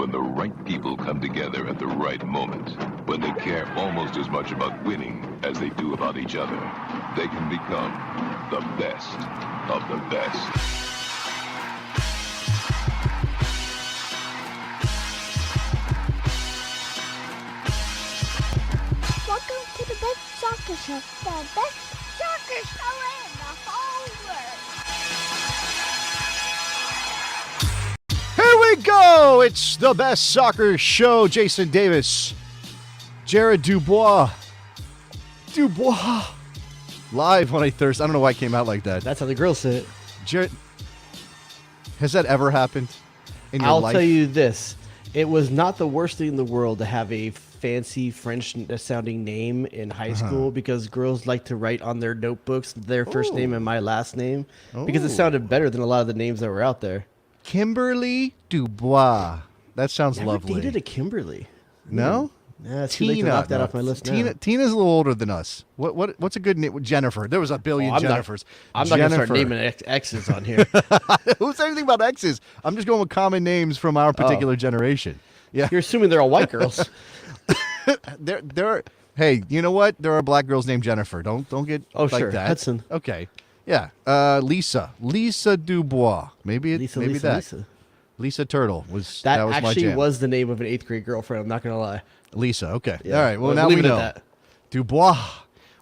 when the right people come together at the right moment, when they care almost as much about winning as they do about each other, they can become the best of the best. Soccer show, the best soccer show in the whole world. Here we go! It's the best soccer show. Jason Davis, Jared DuBois. Live on a Thursday. I don't know why it came out like that. That's how the girls say it. Jared, has that ever happened in your life? I'll tell you this. It was not the worst thing in the world to have a fancy French-sounding name in high school because girls like to write on their notebooks their first name and my last name because it sounded better than a lot of the names that were out there. Kimberly DuBois. That sounds Never lovely. dated a Kimberly. No? Yeah, it's too late to knock that off my list now. Tina's a little older than us. What's a good name? Jennifer. There was a billion Jennifers. I'm not going to start naming X's on here. Who said anything about X's? I'm just going with common names from our particular generation. Yeah, you're assuming they're all white girls. There. Hey, you know what? There are black girls named Jennifer. Don't get like sure. that. Hudson. Okay. Yeah. Lisa DuBois. Maybe that. Lisa Turtle was that was actually my jam. Was the name of an 8th grade girlfriend. I'm not going to lie. Lisa. Okay. Yeah. All right. Well, now we know. That. DuBois.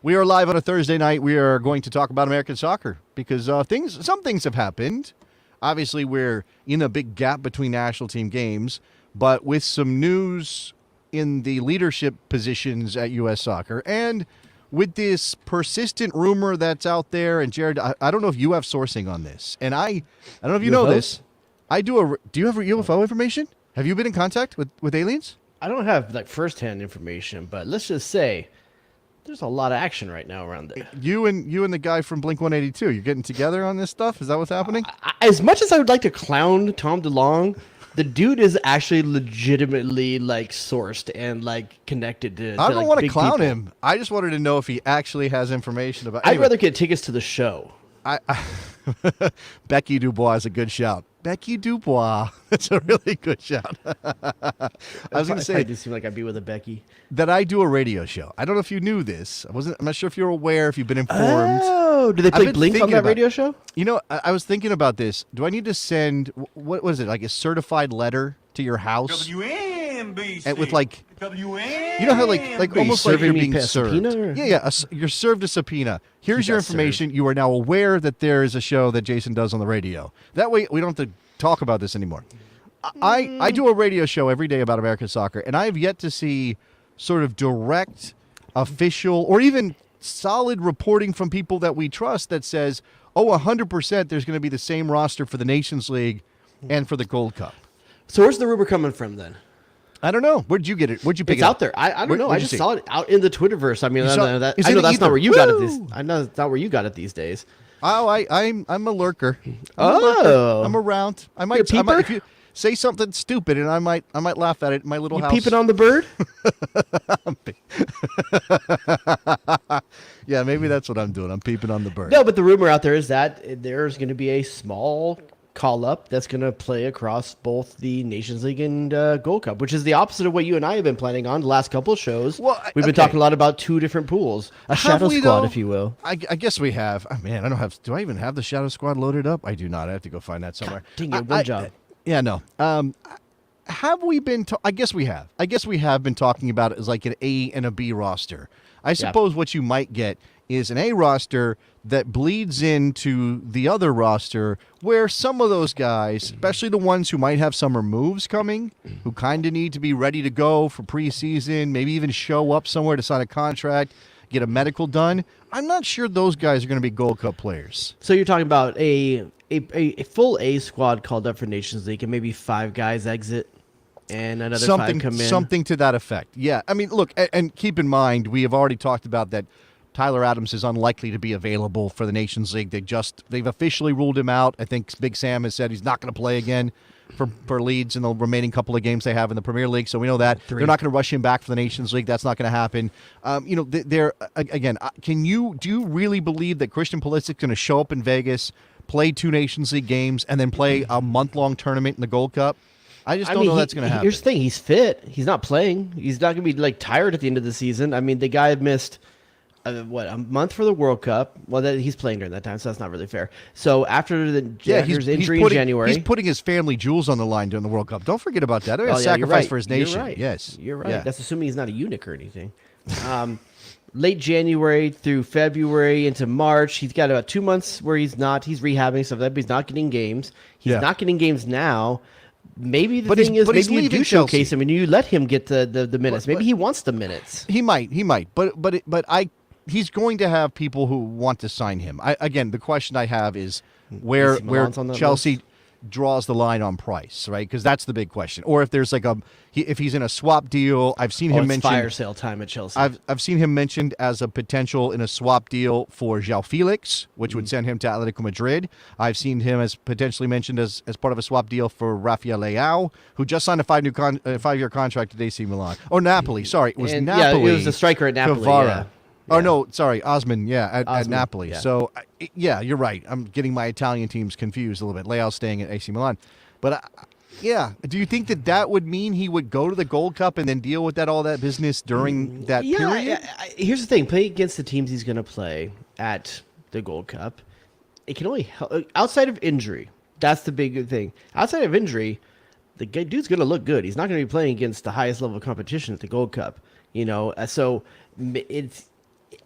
We are live on a Thursday night. We are going to talk about American soccer because some things have happened. Obviously, we're in a big gap between national team games, but with some news in the leadership positions at U.S. Soccer and with this persistent rumor that's out there, and Jared, I don't know if you have sourcing on this, and I don't know if you know this. I do. Do you have UFO information? Have you been in contact with aliens? I don't have like firsthand information, but let's just say there's a lot of action right now around there. You and the guy from Blink 182, you're getting together on this stuff? Is that what's happening? As much as I would like to clown Tom DeLonge, the dude is actually legitimately like sourced and like connected to. I don't want to clown people. him. I just wanted to know if he actually has information about. I'd rather get tickets to the show. Becky DuBois is a good shout. Becky DuBois. That's a really good shout. I was going to say, it just seemed like I'd be with a Becky. That I do a radio show. I don't know if you knew this. I'm not sure if you're aware, if you've been informed. Oh, do they play Blink on that radio show? You know, I was thinking about this. Do I need to send, what was it, like a certified letter to your house? WNBC. And with like, WNBC. you know how like almost like you're being served. Subpoena, yeah, you're served a subpoena. Here's your information. You are now aware that there is a show that Jason does on the radio. That way we don't have to talk about this anymore. I do a radio show every day about American soccer, and I have yet to see sort of direct, official, or even solid reporting from people that we trust that says, 100% there's going to be the same roster for the Nations League and for the Gold Cup. So where's the rumor coming from then? I don't know. Where'd you get it? Where'd you pick it up? It's out there. I don't know. I just saw it out in the Twitterverse. I mean, I know that's ether? not where you got it. I know that's not where you got it these days. Oh, I'm a lurker. I'm around. I might if you say something stupid, and I might laugh at it in my little house. Peeping on the bird? Yeah, maybe that's what I'm doing. I'm peeping on the bird. No, but the rumor out there is that there's going to be a small call-up that's going to play across both the Nations League and Gold Cup, which is the opposite of what you and I have been planning on the last couple of shows. Well, we've been talking a lot about two different pools, a shadow squad, if you will. I guess we have. Oh, man, do I even have the shadow squad loaded up? I do not. I have to go find that somewhere. God, dang it, one job. Yeah, no. Have we been? I guess we have. I guess we have been talking about it as like an A and a B roster. I suppose what you might get is an A roster that bleeds into the other roster where some of those guys, especially the ones who might have summer moves coming, who kind of need to be ready to go for preseason, maybe even show up somewhere to sign a contract, get a medical done. I'm not sure those guys are going to be Gold Cup players. So you're talking about a full A squad called up for Nations League and maybe 5 guys exit and another 5 come in? Something to that effect. Yeah. I mean, look, and keep in mind, we have already talked about that Tyler Adams is unlikely to be available for the Nations League. They've officially ruled him out. I think Big Sam has said he's not going to play again for Leeds in the remaining couple of games they have in the Premier League. So we know that. 3. They're not going to rush him back for the Nations League. That's not going to happen. Do you really believe that Christian Pulisic's going to show up in Vegas, play 2 Nations League games, and then play a month-long tournament in the Gold Cup? I just don't know that's going to happen. Here's the thing: he's fit. He's not playing. He's not going to be like tired at the end of the season. I mean, the guy missed a month for the World Cup. Well, he's playing during that time, so that's not really fair. So after the Jagger's injury in January, he's putting his family jewels on the line during the World Cup. Don't forget about that. Sacrifice for his nation. You're right. Yes, you're right. Yeah. That's assuming he's not a eunuch or anything. Late January through February into March, he's got about 2 months where he's rehabbing stuff. He's not getting games. He's not getting games now. Maybe maybe you do showcase him and you let him get the minutes. Maybe he wants the minutes. He might. But he's going to have people who want to sign him. Again, the question I have is where Chelsea draws the line on price, right? Because that's the big question. Or if there's if he's in a swap deal, I've seen him mentioned fire sale time at Chelsea. I've seen him mentioned as a potential in a swap deal for João Felix, which would send him to Atletico Madrid. I've seen him as potentially mentioned as part of a swap deal for Rafael Leao, who just signed a 5-year contract at AC Milan. Or Napoli, sorry, it was Napoli. Yeah, it was a striker at Napoli. Kvara. Oh, no, sorry, Osman, at Napoli. Yeah. So, you're right. I'm getting my Italian teams confused a little bit. Leao's staying at AC Milan. But, do you think that would mean he would go to the Gold Cup and then deal with all that business during that period? Here's the thing. Playing against the teams he's going to play at the Gold Cup, it can only help. Outside of injury, that's the big thing. Outside of injury, the dude's going to look good. He's not going to be playing against the highest level of competition at the Gold Cup. So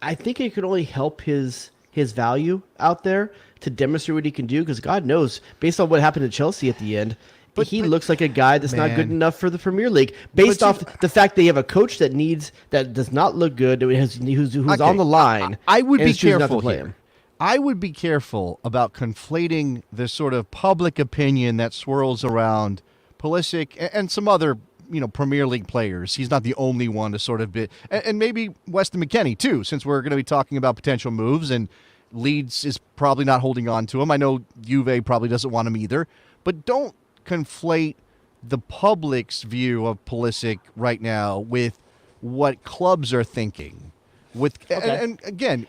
I think it could only help his value out there to demonstrate what he can do, because God knows, based on what happened to Chelsea at the end, he looks like a guy that's not good enough for the Premier League, based off the fact they have a coach that does not look good, who's on the line. I would be careful here. I would be careful about conflating the sort of public opinion that swirls around Pulisic and some other Premier League players. He's not the only one to sort of be, and maybe Weston McKennie too, since we're going to be talking about potential moves, and Leeds is probably not holding on to him. I know Juve probably doesn't want him either, but don't conflate the public's view of Pulisic right now with what clubs are thinking. And again,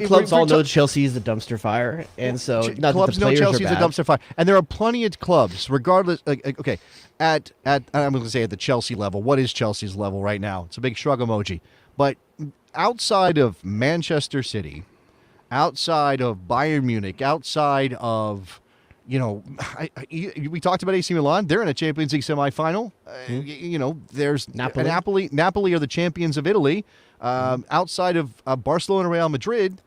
clubs all know Chelsea is the dumpster fire, and so clubs know Chelsea is a dumpster fire, and there are plenty of clubs, regardless. At I'm going to say at the Chelsea level. What is Chelsea's level right now? It's a big shrug emoji. But outside of Manchester City, outside of Bayern Munich, outside of we talked about AC Milan. They're in a Champions League semifinal. There's Napoli. Napoli are the champions of Italy. Outside of Barcelona, Real Madrid,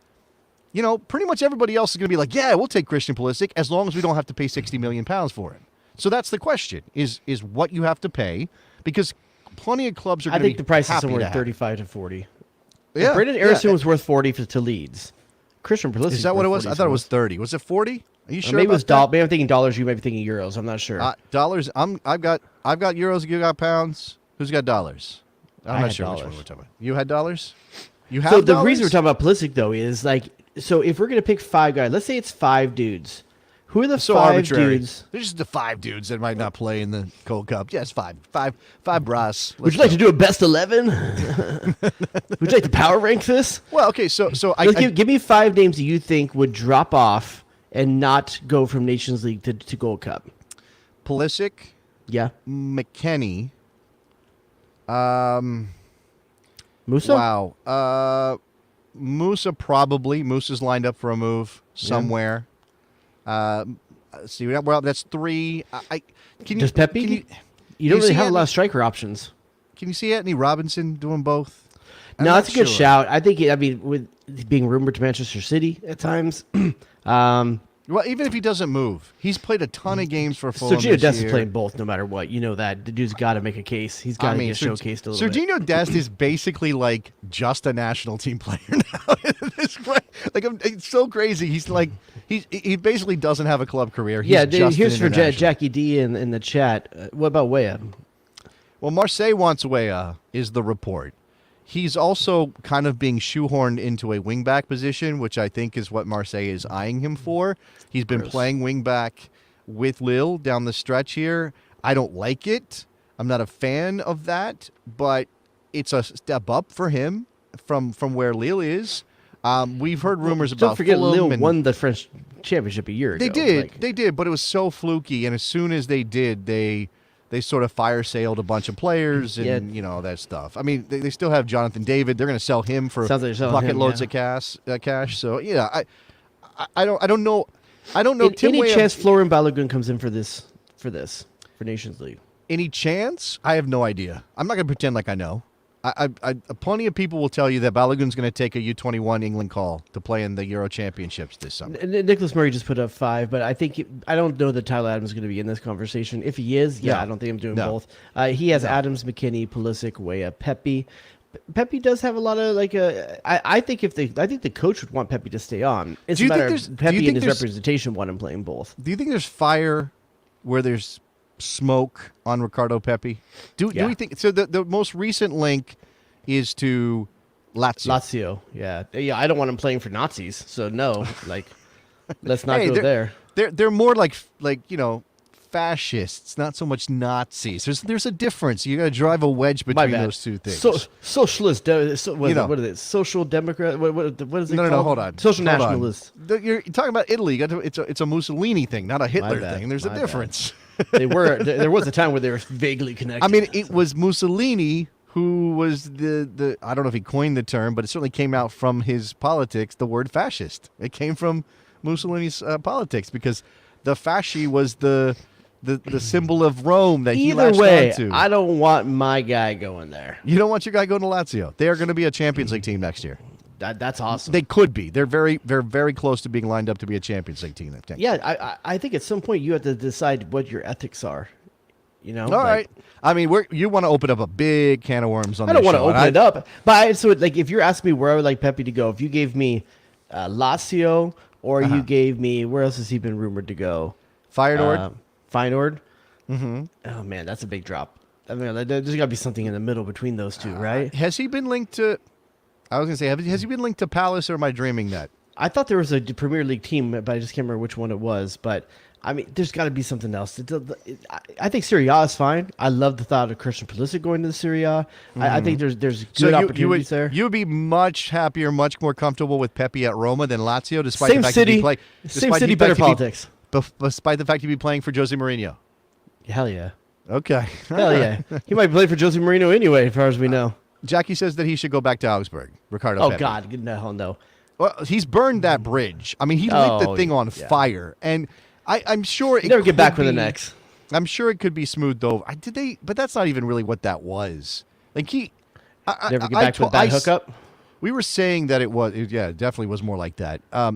pretty much everybody else is going to be like, yeah, we'll take Christian Pulisic as long as we don't have to pay £60 million for him. So that's the question: is what you have to pay, because plenty of clubs are going to be happy. I think the price is somewhere 35 to 40. Yeah, Brendan Harrison was worth 40 to Leeds. Christian Pulisic is that what it was? I thought it was 30. Was it 40? Are you sure? Maybe it was dollars. Maybe I'm thinking dollars. You might be thinking euros. I'm not sure. Dollars. I've got euros. You got pounds. Who's got dollars? I'm not sure which one we're talking about. You had dollars? You have. So the reason we're talking about Pulisic though is so if we're gonna pick 5 guys, let's say it's 5 dudes. Who are the 5 arbitrary dudes? There's just the 5 dudes that might not play in the Gold Cup. Yes, 5 brass. Would you like to do a best 11? Would you like to power rank this? Well, okay. So give me 5 names that you think would drop off and not go from Nations League to Gold Cup. Pulisic. Yeah. McKennie. Musa? Wow. Musa probably. Musa's lined up for a move somewhere. Let's see. Well, that's 3. Does Pepe? You don't really have a lot of striker options. Can you see Anthony Robinson doing both? No, that's a good shout. I think. With being rumored to Manchester City at times. Well, even if he doesn't move, he's played a ton of games for Fulham. Sergio Dest is playing both, no matter what. You know that the dude's got to make a case. He's got to get showcased a little bit. Sergio Dest is basically like just a national team player now. It's so crazy. He's like he basically doesn't have a club career. Here's for Jackie D in the chat. What about Weah? Well, Marseille wants Weah is the report. He's also kind of being shoehorned into a wingback position, which I think is what Marseille is eyeing him for. He's been playing wingback with Lille down the stretch here. I don't like it. I'm not a fan of that, but it's a step up for him from where Lille is. We've heard rumors about. Don't forget, Lille won the French championship a year ago. They did, but it was so fluky. And as soon as they did, they they sort of fire sailed a bunch of players and that stuff. I mean, they still have Jonathan David. They're going to sell him for bucket loads of cash. So yeah, I don't know. I don't know. Any chance Florian Balogun comes in for Nations League? Any chance? I have no idea. I'm not going to pretend like I know. I plenty of people will tell you that Balogun's going to take a U21 England call to play in the Euro Championships this summer. Nicholas Murray just put up 5, but I don't know that Tyler Adams is going to be in this conversation. If he is, I don't think I'm doing both. He has Adams, McKinney, Pulisic, Weah, Pepe. Pepe does have a lot of I think the coach would want Pepe to stay on. It's a matter of Pepe and his representation want him playing both. Do you think there's fire where there's smoke on Ricardo Pepi? Do we think so? The most recent link is to Lazio. Yeah. I don't want him playing for Nazis, so no. Let's not go there. They're more like fascists, not so much Nazis. There's a difference. You got to drive a wedge between those two things. Socialist, what is it? Social democrat. What is it called? No. Hold on. Social nationalist. You're talking about Italy. It's a Mussolini thing, not a Hitler thing. There's a difference. There was a time where they were vaguely connected. I mean, it was Mussolini who was the I don't know if he coined the term, but it certainly came out from his politics, the word fascist. It came from Mussolini's politics because the fasci was the symbol of Rome that he latched onto. I don't want my guy going there. You don't want your guy going to Lazio. They are going to be a Champions League team next year. That's awesome. They could be. They're very close to being lined up to be a Champions League team. Yeah, I think at some point you have to decide what your ethics are. All right. I mean, you want to open up a big can of worms on this show. I don't want to open it up. But if you're asking me where I would like Pepe to go, if you gave me Lazio or you gave me, where else has he been rumored to go? Feyenoord. Mm-hmm. Oh, man, that's a big drop. I mean, there's got to be something in the middle between those two, right? Has he been linked to... I was going to say, has he been linked to Palace, or am I dreaming that? I thought there was a Premier League team, but I just can't remember which one it was. But, I mean, there's got to be something else. I think Serie A is fine. I love the thought of Christian Pulisic going to the Serie A. I think there's good opportunities there. You would be much happier, much more comfortable with Pepe at Roma than Lazio, despite Same the fact city, same city, better politics. Despite the fact he'd be playing for Jose Mourinho. Hell yeah. Okay. Hell yeah. He might play for Jose Mourinho anyway, as far as we know. Jackie says that he should go back to Augsburg. Ricardo Pepi. God. No, no. Well, he's burned that bridge. I mean, he lit the thing on fire. And I'm sure it never get back for the next. I'm sure it could be smoothed over. But that's not even really what that was. Like never get back to that hookup? We were saying that it definitely was more like that. I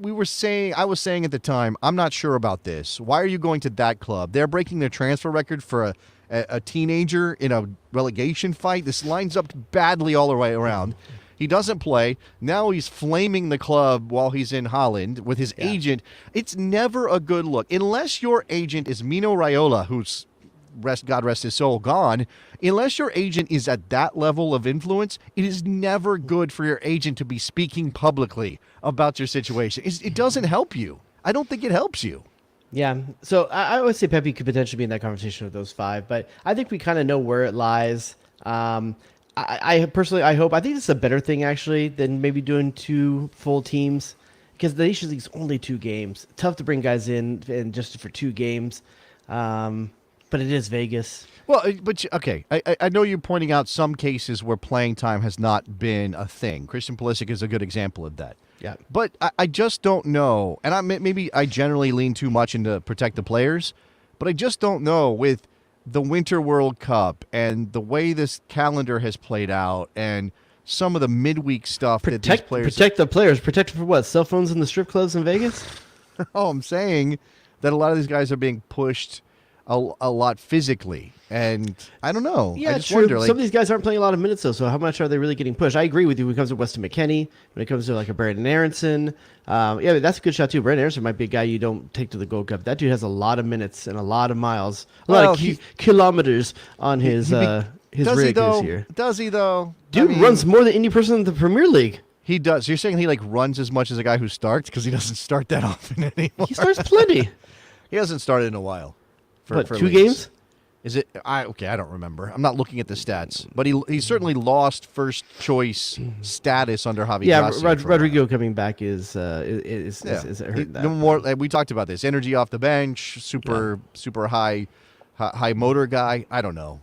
was saying at the time, I'm not sure about this. Why are you going to that club? They're breaking their transfer record for a teenager in a relegation fight. This lines up badly all the way around. He doesn't play. Now he's flaming the club while he's in Holland with his agent. It's never a good look. Unless your agent is Mino Raiola, who's, God rest his soul, gone. Unless your agent is at that level of influence, it is never good for your agent to be speaking publicly about your situation. It doesn't help you. I don't think it helps you. Yeah, so I would say Pepe could potentially be in that conversation with those five, but I think we kind of know where it lies. I personally, I think this is a better thing, actually, than maybe doing 2 full teams, because the Nations League's only 2 games. Tough to bring guys in and just for 2 games, but it is Vegas. Well, but okay, I know you're pointing out some cases where playing time has not been a thing. Christian Pulisic is a good example of that. Yeah, but I just don't know, and maybe I generally lean too much into protect the players, but I just don't know with the Winter World Cup and the way this calendar has played out and some of the midweek stuff that these players... Protect the players. Protect for what? Cell phones in the strip clubs in Vegas? Oh, I'm saying that a lot of these guys are being pushed a lot physically, and I don't know. Yeah, I just true. wonder, some of these guys aren't playing a lot of minutes, though, so how much are they really getting pushed? I agree with you when it comes to Weston McKennie, when it comes to like a Brandon Aronson. Yeah, that's a good shot, too. Brandon Aronson might be a guy you don't take to the Gold Cup. That dude has a lot of minutes and a lot of miles, a lot of kilometers on his rig this year. Does he, though? Dude runs more than any person in the Premier League. He does. You're saying he runs as much as a guy who starts? Because he doesn't start that often anymore. He starts plenty. He hasn't started in a while. For 2 games? Is it? I don't remember. I'm not looking at the stats, but he certainly lost first choice status under Javi. Yeah, Rodrigo coming back is hurting that. No more. We talked about this. Energy off the bench, super high high motor guy. I don't know.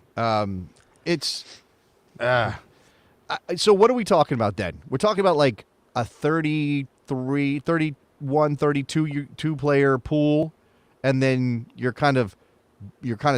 So what are we talking about then? We're talking about like a 33, 31, 32 two-player pool, and then you're kind of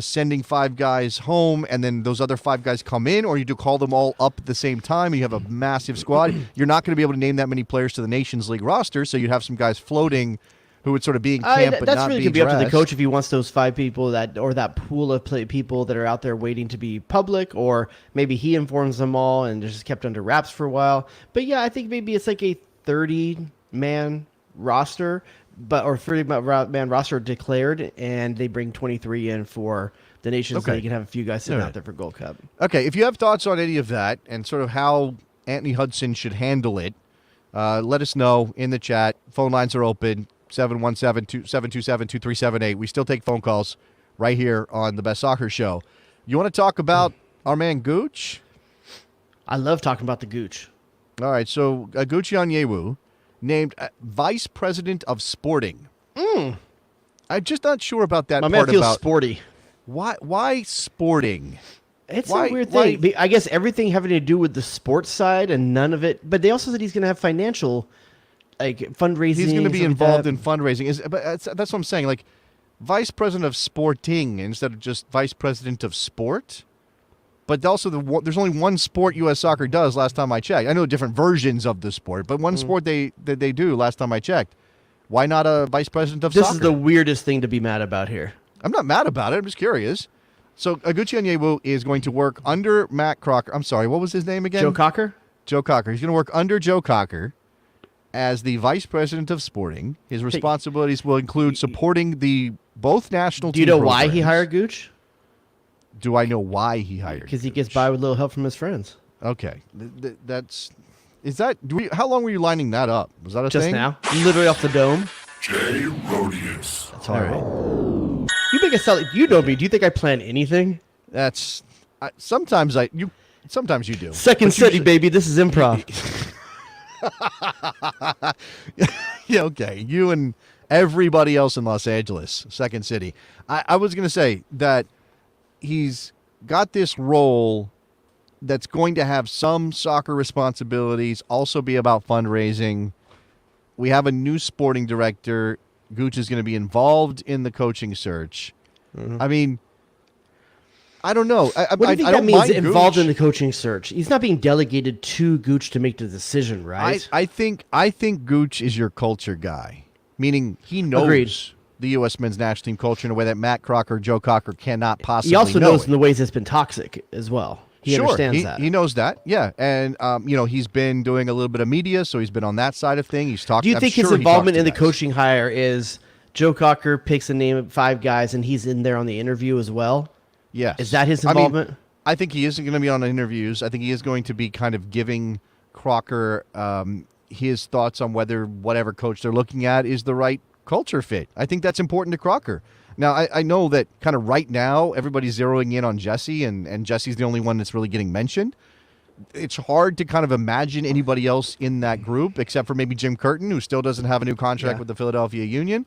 sending 5 guys home, and then those other 5 guys come in, or you do call them all up at the same time, and you have a massive squad. You're not going to be able to name that many players to the Nations League roster, so you'd have some guys floating who would sort of be in camp but that's not really be going to be up to the dressed. coach if he wants those 5 people that pool of people that are out there waiting to be public, or maybe he informs them all and they're just kept under wraps for a while. But yeah, I think maybe it's like a 30-man roster, or 30-man roster declared, and they bring 23 in for the Nations League and have a few guys sitting out there for Gold Cup. Okay, if you have thoughts on any of that and sort of how Anthony Hudson should handle it, let us know in the chat. Phone lines are open. 717-727-2378. We still take phone calls right here on the Best Soccer Show. You want to talk about our man Gooch? I love talking about the Gooch. All right, so Oguchi Onyewu named Vice President of Sporting. I'm just not sure about that My part man feels about sporty. Why sporting? It's a weird thing. I guess everything having to do with the sports side and none of it. But they also said he's going to have financial, like fundraising. He's going to be stuff like involved that. in fundraising. But that's what I'm saying. Like Vice President of Sporting instead of just Vice President of Sport. But also, there's only one sport U.S. Soccer does. Last time I checked, I know different versions of the sport, but one sport they do. Last time I checked, why not a Vice President of Soccer? This is the weirdest thing to be mad about here. I'm not mad about it. I'm just curious. So Oguchi Onyewu is going to work under Matt Crocker. I'm sorry, what was his name again? Joe Cocker? Joe Cocker. He's going to work under Joe Cocker as the Vice President of Sporting. His responsibilities will include supporting both national team Do you know why programs. he hired Gooch? Do I know why he hired Because he Gooch? gets by with a little help from his friends. Okay. How long were you lining that up? Was that a Just thing? now. Literally off the dome. Jay Rodius. That's all right. You make it sound like you know me. Do you think I plan anything? Sometimes you do. Second But city, usually- baby. This is improv. Yeah, okay. You and everybody else in Los Angeles, Second City. I was going to say that he's got this role that's going to have some soccer responsibilities, also be about fundraising. We have a new sporting director. Gooch is going to be involved in the coaching search. Mm-hmm. I mean, I don't know. What do you think that means, involved in the coaching search? He's not being delegated to Gooch to make the decision, right? I think Gooch is your culture guy, meaning he knows Agreed. the U.S. men's national team culture in a way that Matt Crocker, Joe Cocker cannot possibly He also know knows it. in the ways it's been toxic as well. He understands that. He knows that, yeah. And, he's been doing a little bit of media, so he's been on that side of things. He's talked. Do you I'm think sure his he involvement talks in to the guys. coaching hire is Joe Cocker picks a name of 5 guys and he's in there on the interview as well? Yes. Is that his involvement? I think he isn't going to be on the interviews. I think he is going to be kind of giving Crocker his thoughts on whether whatever coach they're looking at is the right culture fit. I think that's important to Crocker. Now, I know that kind of right now everybody's zeroing in on Jesse, and Jesse's the only one that's really getting mentioned. It's hard to kind of imagine anybody else in that group except for maybe Jim Curtin, who still doesn't have a new contract with the Philadelphia Union.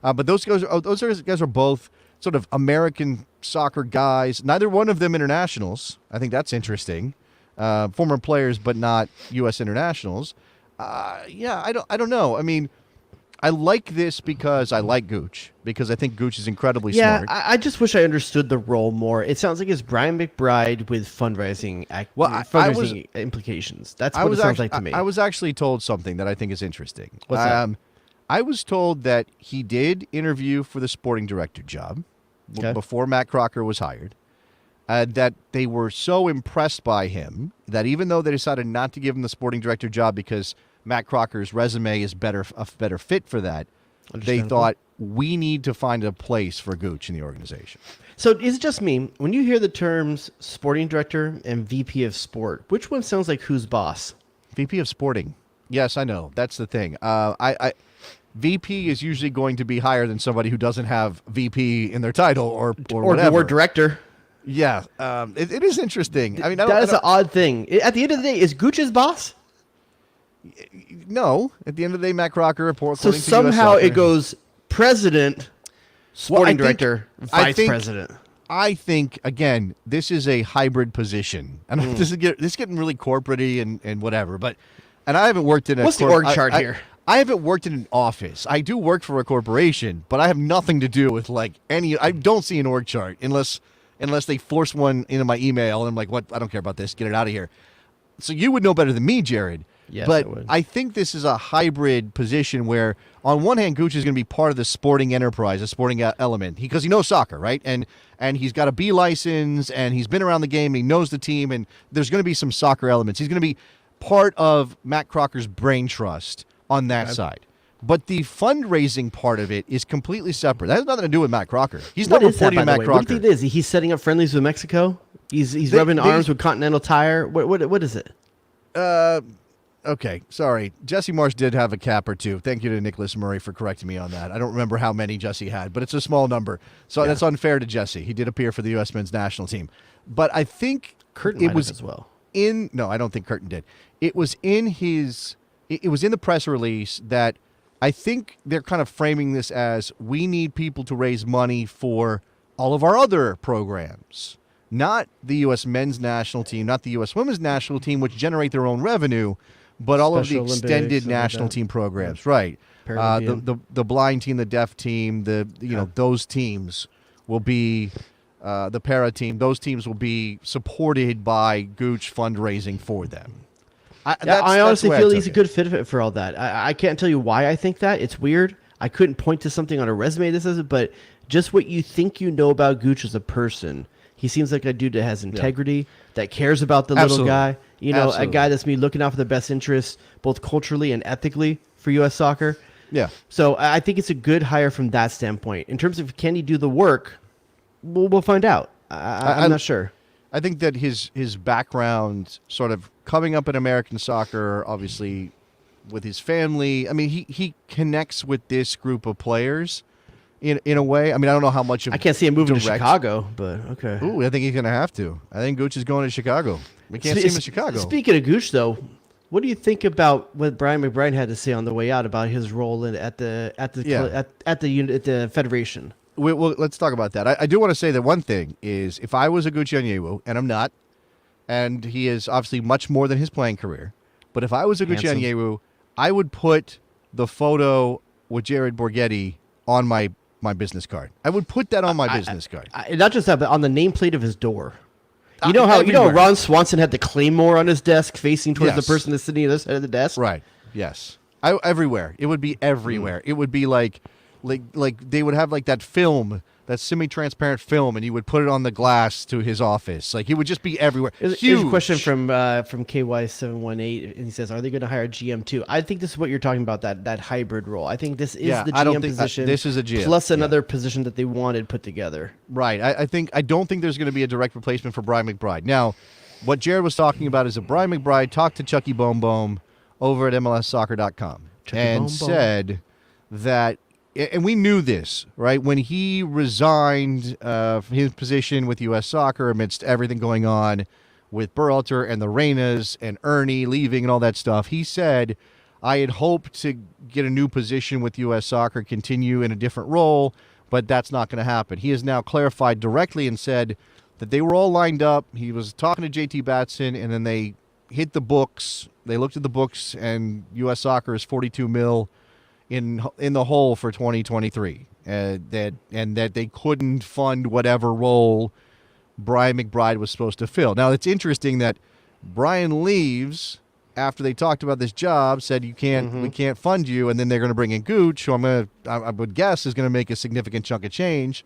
But those guys are both sort of American soccer guys. Neither one of them internationals. I think that's interesting. Former players, but not U.S. internationals. I don't know. I mean, I like this because I like Gooch, because I think Gooch is incredibly smart. I just wish I understood the role more. It sounds like it's Brian McBride with fundraising implications. That's what it sounds like to me. I was actually told something that I think is interesting. What's that? I was told that he did interview for the sporting director job before Matt Crocker was hired, that they were so impressed by him that even though they decided not to give him the sporting director job because Matt Crocker's resume is a better fit for that, they thought, we need to find a place for Gooch in the organization. So is it just me? When you hear the terms sporting director and VP of sport, which one sounds like who's boss? VP of sporting. Yes, I know. That's the thing. VP is usually going to be higher than somebody who doesn't have VP in their title or whatever. Or director. Yeah, it is interesting. I mean, that is an odd thing. At the end of the day, is Gooch his boss? No. At the end of the day, Matt Crocker reports. So somehow it goes president, sporting director, vice president. I think, again, this is a hybrid position. I know this is getting really corporate-y and whatever, and I haven't worked in a... What's the org chart here? I haven't worked in an office. I do work for a corporation, but I have nothing to do with, like, any... I don't see an org chart unless they force one into my email, and I'm like, what? I don't care about this. Get it out of here. So you would know better than me, Jared. Yes, but I would. I think this is a hybrid position where, on one hand, Gooch is going to be part of the sporting enterprise, a sporting element, because he knows soccer, right? And he's got a B license, and he's been around the game, and he knows the team, and there's going to be some soccer elements. He's going to be part of Matt Crocker's brain trust on that side. But the fundraising part of it is completely separate. That has nothing to do with Matt Crocker. He's not reporting to Matt Crocker. What do you think it is? He's setting up friendlies with Mexico? He's rubbing arms with Continental Tire? What is it? Okay, sorry. Jesse Marsh did have a cap or two. Thank you to Nicholas Murray for correcting me on that. I don't remember how many Jesse had, but it's a small number. So that's unfair to Jesse. He did appear for the U.S. men's national team. But I think Curtin might have as well. No, I don't think Curtin did. It was in the press release that I think they're kind of framing this as, we need people to raise money for all of our other programs. Not the U.S. men's national team, not the U.S. women's national team, which generate their own revenue, but all of the extended national team programs, right? The blind team, the deaf team, those teams will be the para team. Those teams will be supported by Gooch fundraising for them. I honestly feel he's a good fit for all that. I can't tell you why I think that. It's weird. I couldn't point to something on a resume that says it, but just what you think you know about Gooch as a person. He seems like a dude that has integrity, that cares about the little guy. A guy that's me looking out for the best interests, both culturally and ethically for U.S. soccer. Yeah. So I think it's a good hire from that standpoint. In terms of can he do the work, we'll find out. I'm not sure. I think that his background, sort of coming up in American soccer, obviously with his family, I mean, he connects with this group of players in a way. I mean, I don't know how much of I can't see him moving to Chicago, but okay. Ooh, I think he's going to have to. I think Gooch is going to Chicago. We can't see him in Chicago. Speaking of Gooch, though, what do you think about what Brian McBride had to say on the way out about his role at the federation? Well, let's talk about that. I do want to say that one thing is, if I was Oguchi Onyewu, and I'm not, and he is obviously much more than his playing career, but if I was Oguchi Onyewu, I would put the photo with Jared Borghetti on my business card. I would put that on my business card. Not just that, but on the nameplate of his door. You know how Ron Swanson had the Claymore on his desk facing towards the person that's sitting on the other side of the desk? Right. Yes. Everywhere. It would be everywhere. It would be like they would have like that film, that semi-transparent film, and he would put it on the glass to his office. Like, he would just be everywhere. Here's a question from KY718, and he says, "Are they going to hire a GM too?" I think this is what you're talking about, that hybrid role. I think this is the GM position. This is a GM plus another position that they wanted put together. Right. I don't think there's going to be a direct replacement for Brian McBride. Now, what Jared was talking about is that Brian McBride talked to Chucky Boom Boom over at MLSsoccer.com and said that. And we knew this, right? When he resigned his position with U.S. Soccer amidst everything going on with Berhalter and the Reynas and Ernie leaving and all that stuff, he said, I had hoped to get a new position with U.S. Soccer, continue in a different role, but that's not going to happen. He has now clarified directly and said that they were all lined up. He was talking to J.T. Batson, and then they hit the books. They looked at the books, and U.S. Soccer is $42 million in the hole for 2023, that they couldn't fund whatever role Brian McBride was supposed to fill. Now, it's interesting that Brian leaves after they talked about this job, said we can't fund you, and then they're going to bring in Gooch, who I would guess is going to make a significant chunk of change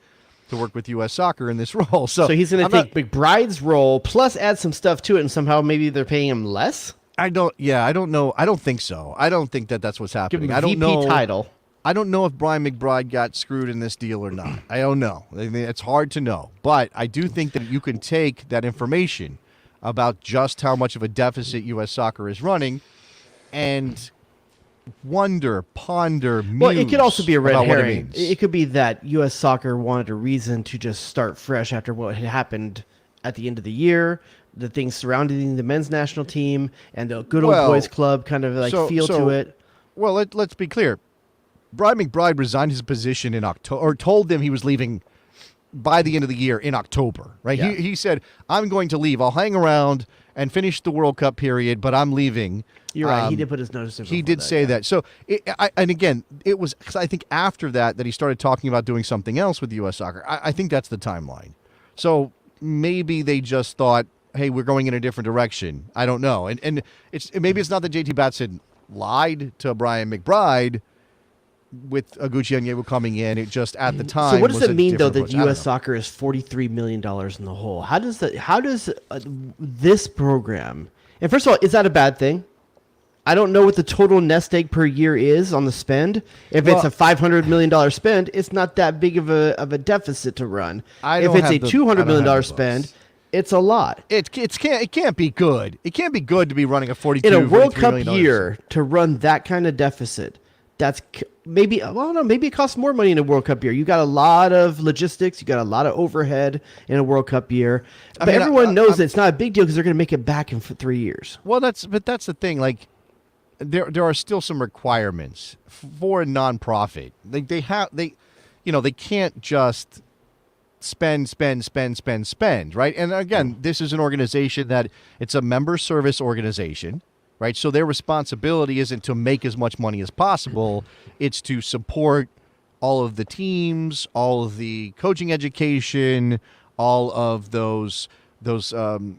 to work with U.S. Soccer in this role. So he's going to take McBride's role plus add some stuff to it, and somehow maybe they're paying him less? I don't know. I don't think so. I don't think that's what's happening. Give him a VP title. I don't know if Brian McBride got screwed in this deal or not. I don't know. I mean, it's hard to know. But I do think that you can take that information about just how much of a deficit U.S. Soccer is running and ponder, muse. Well, it could also be a red herring. It could be that U.S. Soccer wanted a reason to just start fresh after what had happened at the end of the year. The things surrounding the men's national team and the good old boys club kind of feel to it. Well, let's be clear. Brian McBride resigned his position in October, or told them he was leaving by the end of the year in October, right? Yeah. He said, I'm going to leave. I'll hang around and finish the World Cup period, but I'm leaving. You're right. He did put his notice in. He did say that. So, and again, it was, because I think after that he started talking about doing something else with U.S. Soccer. I think that's the timeline. So maybe they just thought, hey, we're going in a different direction. I don't know. And maybe it's not that JT Batson lied to Brian McBride with Oguchi Onyewu coming in. It just at the time. So what does was it mean though that approach. I don't U.S. know. Soccer is $43 million in the hole? How does this program? And first of all, is that a bad thing? I don't know what the total nest egg per year is on the spend. If it's a $500 million spend, it's not that big of a deficit to run. If it's a $200 million spend, it's a lot. It can't be good. It can't be good to be running a 42 In a World $43 Cup million year to run that kind of deficit. That's maybe, well, no, maybe it costs more money in a World Cup year. You got a lot of logistics, you got a lot of overhead in a World Cup year. But everyone knows that it's not a big deal because they're going to make it back in 3 years. Well, that's the thing. Like, there are still some requirements for a nonprofit. They can't just spend, right? And again, this is an organization that it's a member service organization. Right, so their responsibility isn't to make as much money as possible. It's to support all of the teams, all of the coaching education, all of those the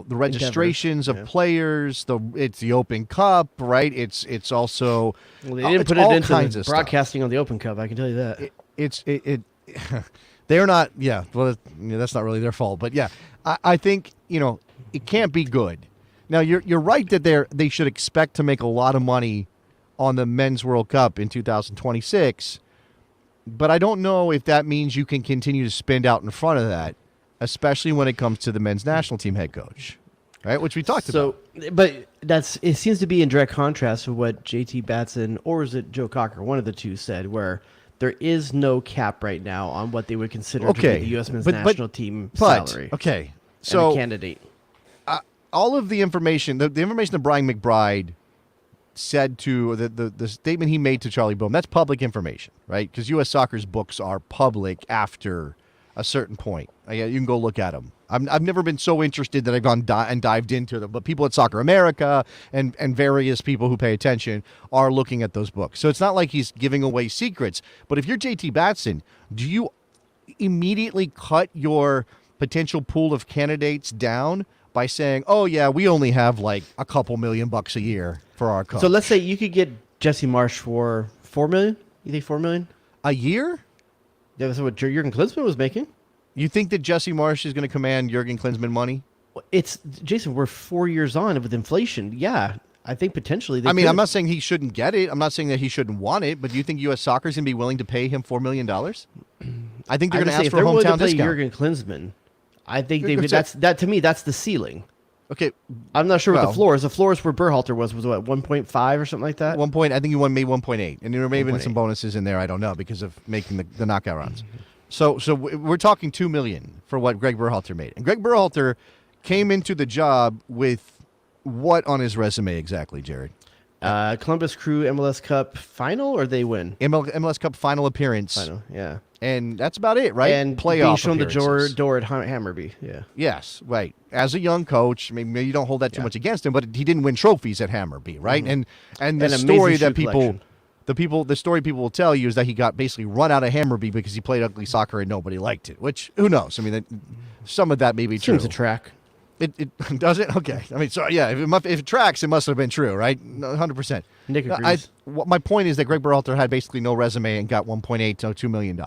registrations of players. It's the Open Cup, right? It's also they didn't put it into the broadcasting on the Open Cup. I can tell you that. They're not. Yeah, well, that's not really their fault. But yeah, I think it can't be good. Now, you're right that they should expect to make a lot of money on the Men's World Cup in 2026, but I don't know if that means you can continue to spend out in front of that, especially when it comes to the men's national team head coach, right? Which we talked about. But it seems to be in direct contrast to what JT Batson, or is it Joe Cocker, one of the two, said, where there is no cap right now on what they would consider to be the U.S. men's national team salary. Okay, so and a candidate. All of the information, the information that Brian McBride said to the statement he made to Charlie Boehm, that's public information, right? Because U.S. Soccer's books are public after a certain point. You can go look at them. I've never been so interested that I've gone and dived into them, but people at Soccer America and various people who pay attention are looking at those books. So it's not like he's giving away secrets. But if you're JT Batson, do you immediately cut your potential pool of candidates down by saying, oh, yeah, we only have like a couple $1 million a year for our coach? So let's say you could get Jesse Marsch for $4 million. You think $4 million a year? That's what Jurgen Klinsmann was making. You think that Jesse Marsch is going to command Jurgen Klinsmann money? It's Jason. We're 4 years on with inflation. Yeah, I think potentially. I'm not saying he shouldn't get it. I'm not saying that he shouldn't want it. But do you think U.S. Soccer is going to be willing to pay him $4 million? I think they're going to ask for a hometown discount. Jurgen Klinsmann. I think that to me that's the ceiling. Okay, I'm not sure what the floor is. The floor is where Berhalter was what 1.5 or something like that. 1 point. I think he made 1.8, and there may have been some bonuses in there. I don't know because of making the knockout rounds. So we're talking $2 million for what Greg Berhalter made, and Greg Berhalter came into the job with what on his resume exactly, Jared? Columbus Crew MLS Cup final, or they win MLS Cup final appearance. Final, yeah. And that's about it, right? And playoff being shown appearances. the door at Hammarby. Yeah. Yes, right. As a young coach, maybe you don't hold that too much against him, but he didn't win trophies at Hammarby, right? And the story that the story people will tell you is that he got basically run out of Hammarby because he played ugly soccer and nobody liked it. Which who knows? I mean, some of that may be true. Seems to track. It does it? Okay. I mean, so yeah, if it tracks, it must have been true, right? 100%. Nick agrees. My point is that Greg Berhalter had basically no resume and got $1.8 to $2 million.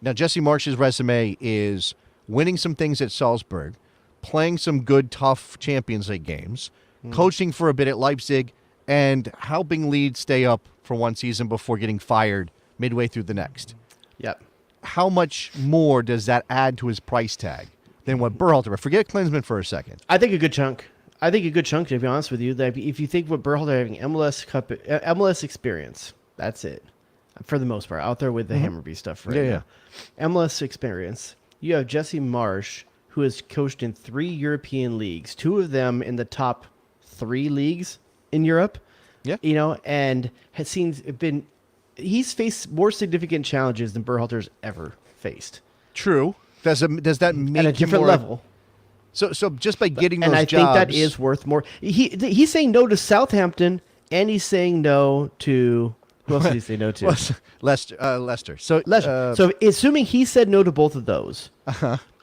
Now, Jesse Marsch's resume is winning some things at Salzburg, playing some good, tough Champions League games, coaching for a bit at Leipzig, and helping Leeds stay up for one season before getting fired midway through the next. Yep. How much more does that add to his price tag than what Berhalter? Forget Klinsmann for a second. I think a good chunk. To be honest with you, that if you think what Berhalter having MLS experience, that's it. For the most part, out there with the Hammarby stuff right now. MLS experience. You have Jesse Marsch, who has coached in 3 European leagues, 2 of them in the top 3 leagues in Europe. Yeah. And he's faced more significant challenges than Berhalter's ever faced. True. Does that make at a you different more, level. So just by getting those And I jobs, think that is worth more. He's saying no to Southampton, and he's saying no to who else did he say no to? Leicester. So Leicester. So assuming he said no to both of those,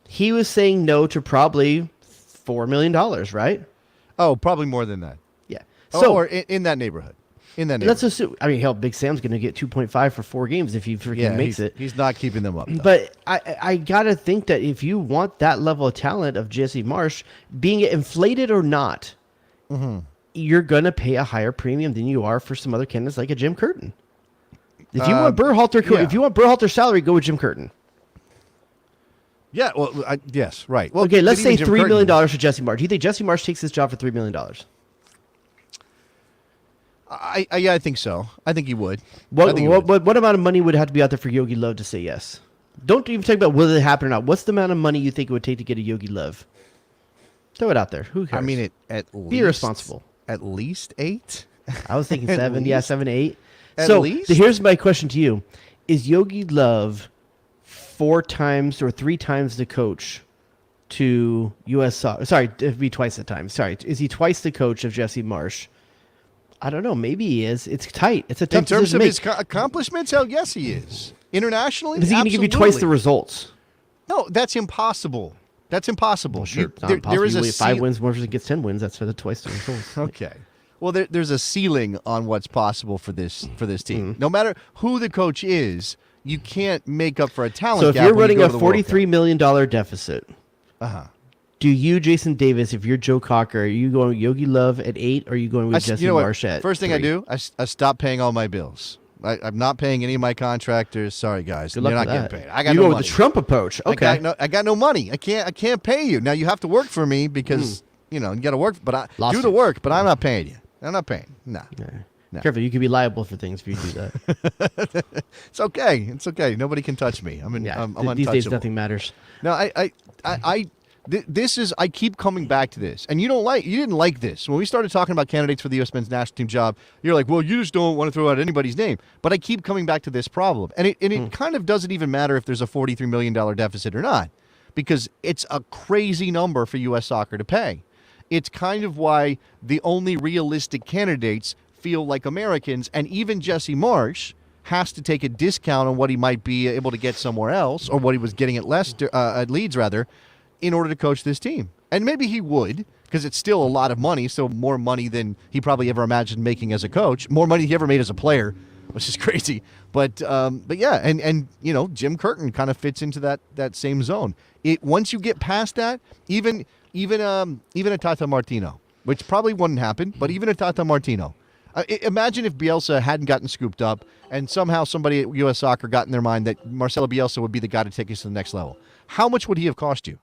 he was saying no to probably $4 million, right? Oh, probably more than that. Yeah. So or in that neighborhood. Let's assume. I mean, hell, Big Sam's going to get 2.5 for 4 games if he freaking makes it. He's not keeping them up. Though. But I gotta think that if you want that level of talent of Jesse Marsh, being it inflated or not, you're gonna pay a higher premium than you are for some other candidates like a Jim Curtin. If you want Berhalter's salary, go with Jim Curtin. Yeah. Well, yes. Right. Well, okay. Let's say $3 million Curtin, for Jesse Marsh. Do you think Jesse Marsh takes this job for $3 million? I think so. I think he would. What amount of money would have to be out there for Yogi Love to say yes? Don't even talk about whether it happen or not. What's the amount of money you think it would take to get a Yogi Love? Throw it out there. Who cares? I mean, at least be responsible. At least 8. I was thinking 7. Yeah, 7 to 8. At least. So here's my question to you: is Yogi Love 4 times or 3 times the coach to U.S. Soccer? Sorry, it'd be twice the time. Sorry, is he twice the coach of Jesse Marsh? I don't know. Maybe he is. It's tight. It's a tough decision to make. In terms of his accomplishments, hell, yes, he is. Internationally, is he going to give you twice the results? No, that's impossible. That's impossible. Well, sure, there is a 5 wins more than gets 10 wins. That's for the twice the results. Okay. Well, there's a ceiling on what's possible for this team. No matter who the coach is, you can't make up for a talent gap. So if you're running a $43 million deficit, do you, Jason Davis, if you're Joe Cocker, are you going Yogi Love at 8 or are you going with Jesse Marsh at First thing 3? I do, I stop paying all my bills. I'm not paying any of my contractors. Sorry, guys. Good luck You're with not that. getting paid. I got you no go money. with the Trump approach. Okay. I got no money. I can't pay you. Now you have to work for me because you got to work. But do the work. But I'm not paying you. I'm not paying. No. Careful, you could be liable for things if you do that. It's okay. It's okay. Nobody can touch me. I'm untouchable. These days nothing matters. No, I keep coming back to this, and you didn't like this when we started talking about candidates for the U.S. men's national team job. You're like, well, you just don't want to throw out anybody's name. But I keep coming back to this problem, and it kind of doesn't even matter if there's a $43 million deficit or not, because it's a crazy number for U.S. soccer to pay. It's kind of why the only realistic candidates feel like Americans, and even Jesse Marsh has to take a discount on what he might be able to get somewhere else, or what he was getting at Leeds, in order to coach this team. And maybe he would, because it's still a lot of money, still more money than he probably ever imagined making as a coach, more money he ever made as a player, which is crazy. But yeah, and Jim Curtin kind of fits into that same zone. Once you get past that, even a Tata Martino, which probably wouldn't happen, but even a Tata Martino. Imagine if Bielsa hadn't gotten scooped up and somehow somebody at U.S. Soccer got in their mind that Marcelo Bielsa would be the guy to take us to the next level. How much would he have cost you?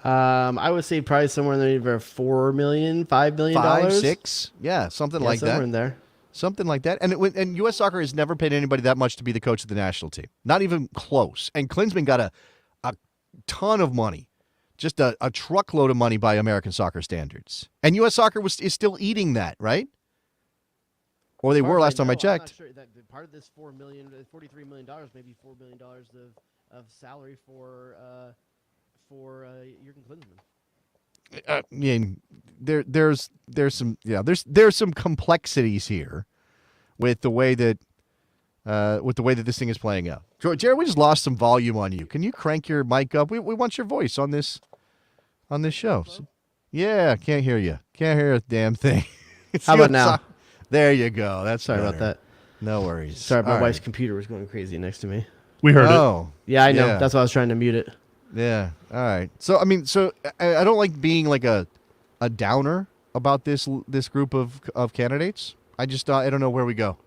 I would say probably somewhere in the neighborhood of $4 million, $5 million. 5, 6? Yeah, something like that. Somewhere in there. Something like that. And U.S. Soccer has never paid anybody that much to be the coach of the national team. Not even close. And Klinsmann got a ton of money. Just a truckload of money by American soccer standards. And U.S. Soccer is still eating that, right? Or they were last time I checked. I'm not sure that part of this $43 million, maybe $4 million of salary for Jurgen Klinsmann. I mean, there's some complexities here with the way that this thing is playing out. Jared, we just lost some volume on you. Can you crank your mic up? We want your voice on this show. So, yeah, can't hear you. Can't hear a damn thing. How about now? There you go. That's sorry better. about that. No worries. Sorry, my All wife's right. computer was going crazy next to me. We heard it. Yeah, I know. Yeah. That's why I was trying to mute it. Yeah. All right. So I don't like being like a downer about this group of candidates. I don't know where we go.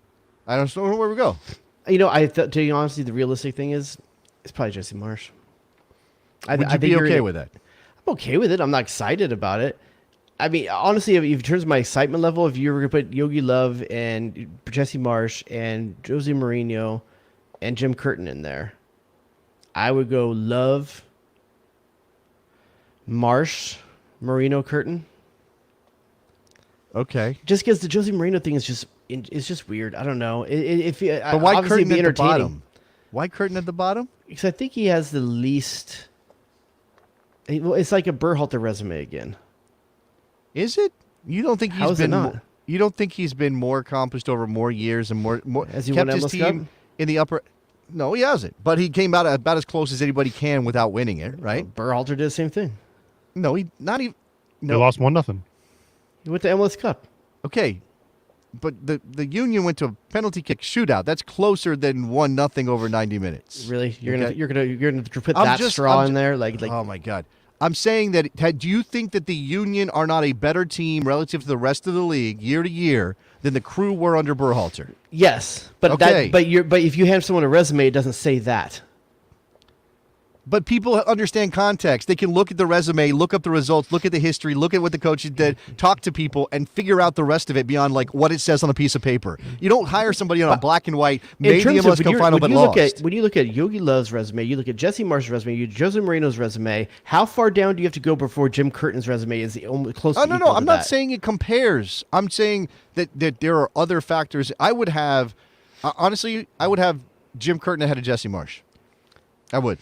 I don't know where we go. To be honest, the realistic thing is, it's probably Jesse Marsh. Would you be okay with that? I'm okay with it. I'm not excited about it. I mean, honestly, if in terms of my excitement level, if you were going to put Yogi Love and Jesse Marsh and Jose Mourinho and Jim Curtin in there, I would go Love, Marsh, Mourinho, Curtin. Okay. Just because the Jose Mourinho thing is just weird. I don't know. But why Curtin at the bottom? Why Curtin at the bottom? Because I think he has the least. Well, it's like a Berhalter resume again. Is it? You don't think How is it not? You don't think he's been more accomplished over more years and more Has he kept won his MLS team Cup? in the upper? No, he hasn't. But he came out about as close as anybody can without winning it, right? Berhalter did the same thing. No, he not even. They No, lost 1-0. He went to MLS Cup. okay, but the Union went to a penalty kick shootout. That's closer than 1-0 over 90 minutes. Really? You're Okay. gonna put I'm that just- straw I'm in ju- there? Like Oh my God. I'm saying that. Do you think that the Union are not a better team relative to the rest of the league year to year than the Crew were under Berhalter? yes, but Okay. but if you hand someone a resume, it doesn't say that. But people understand context. They can look at the resume, look up the results, look at the history, look at what the coaches did, talk to people, and figure out the rest of it beyond like what it says on a piece of paper. You don't hire somebody on a black and white, made the MLS Cup final but lost. When you look at Yogi Love's resume, you look at Jesse Marsh's resume, you Jose Moreno's resume. How far down do you have to go before Jim Curtin's resume is close to Oh, no, equal to I'm not that? saying it compares. I'm saying that there are other factors. I would have, honestly, I would have Jim Curtin ahead of Jesse Marsh. I would.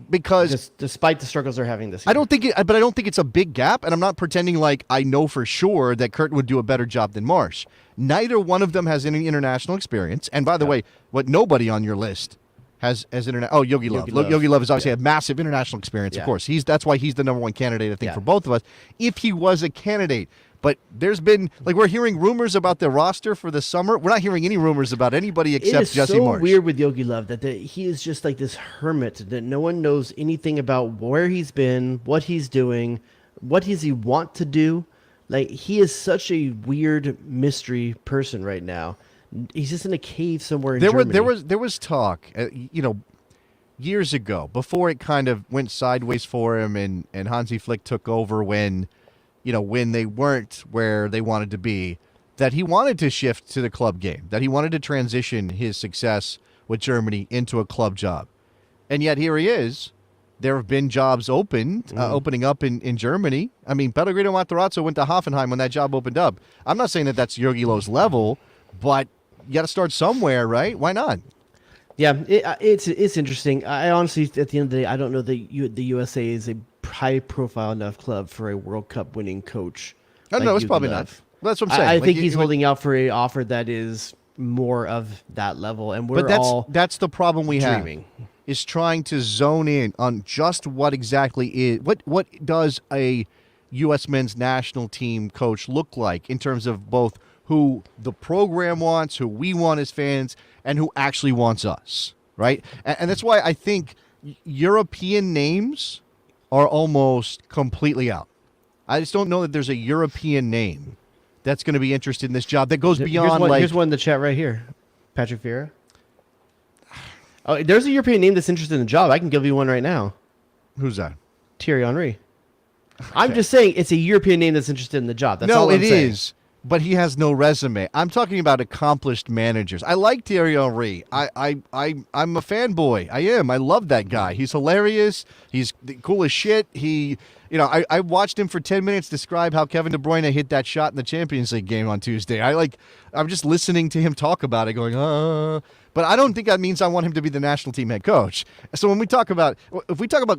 Because despite the struggles they're having this year. I don't think it's a big gap, and I'm not pretending like I know for sure that Curtin would do a better job than Marsh. Neither one of them has any international experience. And by the way, what nobody on your list has international. Oh, Yogi Love. Yogi Love has obviously had massive international experience. Yeah. Of course, that's why he's the number one candidate. I think for both of us, if he was a candidate. But there's been we're hearing rumors about the roster for the summer. We're not hearing any rumors about anybody except Jesse so Marsh. weird with Yogi Love that he is just like this hermit that no one knows anything about where he's been, what he's doing, what does he want to do. Like he is such a weird mystery person right now. He's just in a cave somewhere in Germany. There was talk, years ago before it kind of went sideways for him, and Hansi Flick took over when they weren't where they wanted to be, that he wanted to shift to the club game, that he wanted to transition his success with Germany into a club job. And yet here he is. There have been jobs opening up in Germany. I mean, Pellegrino Matarazzo went to Hoffenheim when that job opened up. I'm not saying that that's Yogi Löw's level, but you got to start somewhere, right? Why not? Yeah, it's interesting. I honestly, at the end of the day, I don't know that the USA is a high-profile enough club for a World Cup winning coach. I don't know. It's probably not. That's what I'm saying. I think he's holding out for a offer that is more of that level, and that's the problem we dreaming. have, is trying to zone in on just what exactly is what does a U.S. men's national team coach look like in terms of both who the program wants, who we want as fans, and who actually wants us, right? And that's why I think European names are almost completely out. I just don't know that there's a European name that's going to be interested in this job that goes beyond here's one in the chat right here. Patrick Vieira. Oh, there's a European name that's interested in the job. I can give you one right now. Who's that? Thierry Henry. I'm just saying it's a European name that's interested in the job. That's all I'm saying. No, it is. But he has no resume. I'm talking about accomplished managers. I like Thierry Henry. I'm a fanboy. I am. I love that guy. He's hilarious. He's cool as shit. I watched him for 10 minutes describe how Kevin De Bruyne hit that shot in the Champions League game on Tuesday. I'm just listening to him talk about it, going, But I don't think that means I want him to be the national team head coach. So if we talk about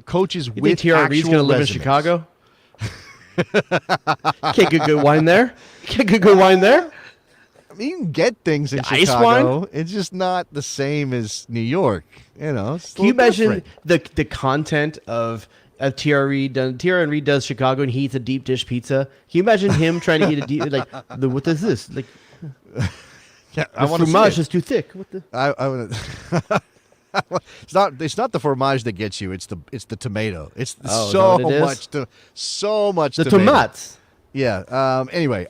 coaches with think Thierry Henry's going to live in Chicago? Can't get good wine there. Can't get good wine there. I mean, you can get things in Ice Chicago. wine? It's just not the same as New York. It's Can you imagine different. the content of Thierry Henry does Chicago and he eats a deep dish pizza? Can you imagine him trying to eat a deep what is this? Like Yeah, the fromage is too thick. What the? I would. It's not the fromage that gets you. It's the tomato. It's so much. The tomato. tomats. Yeah. Anyway,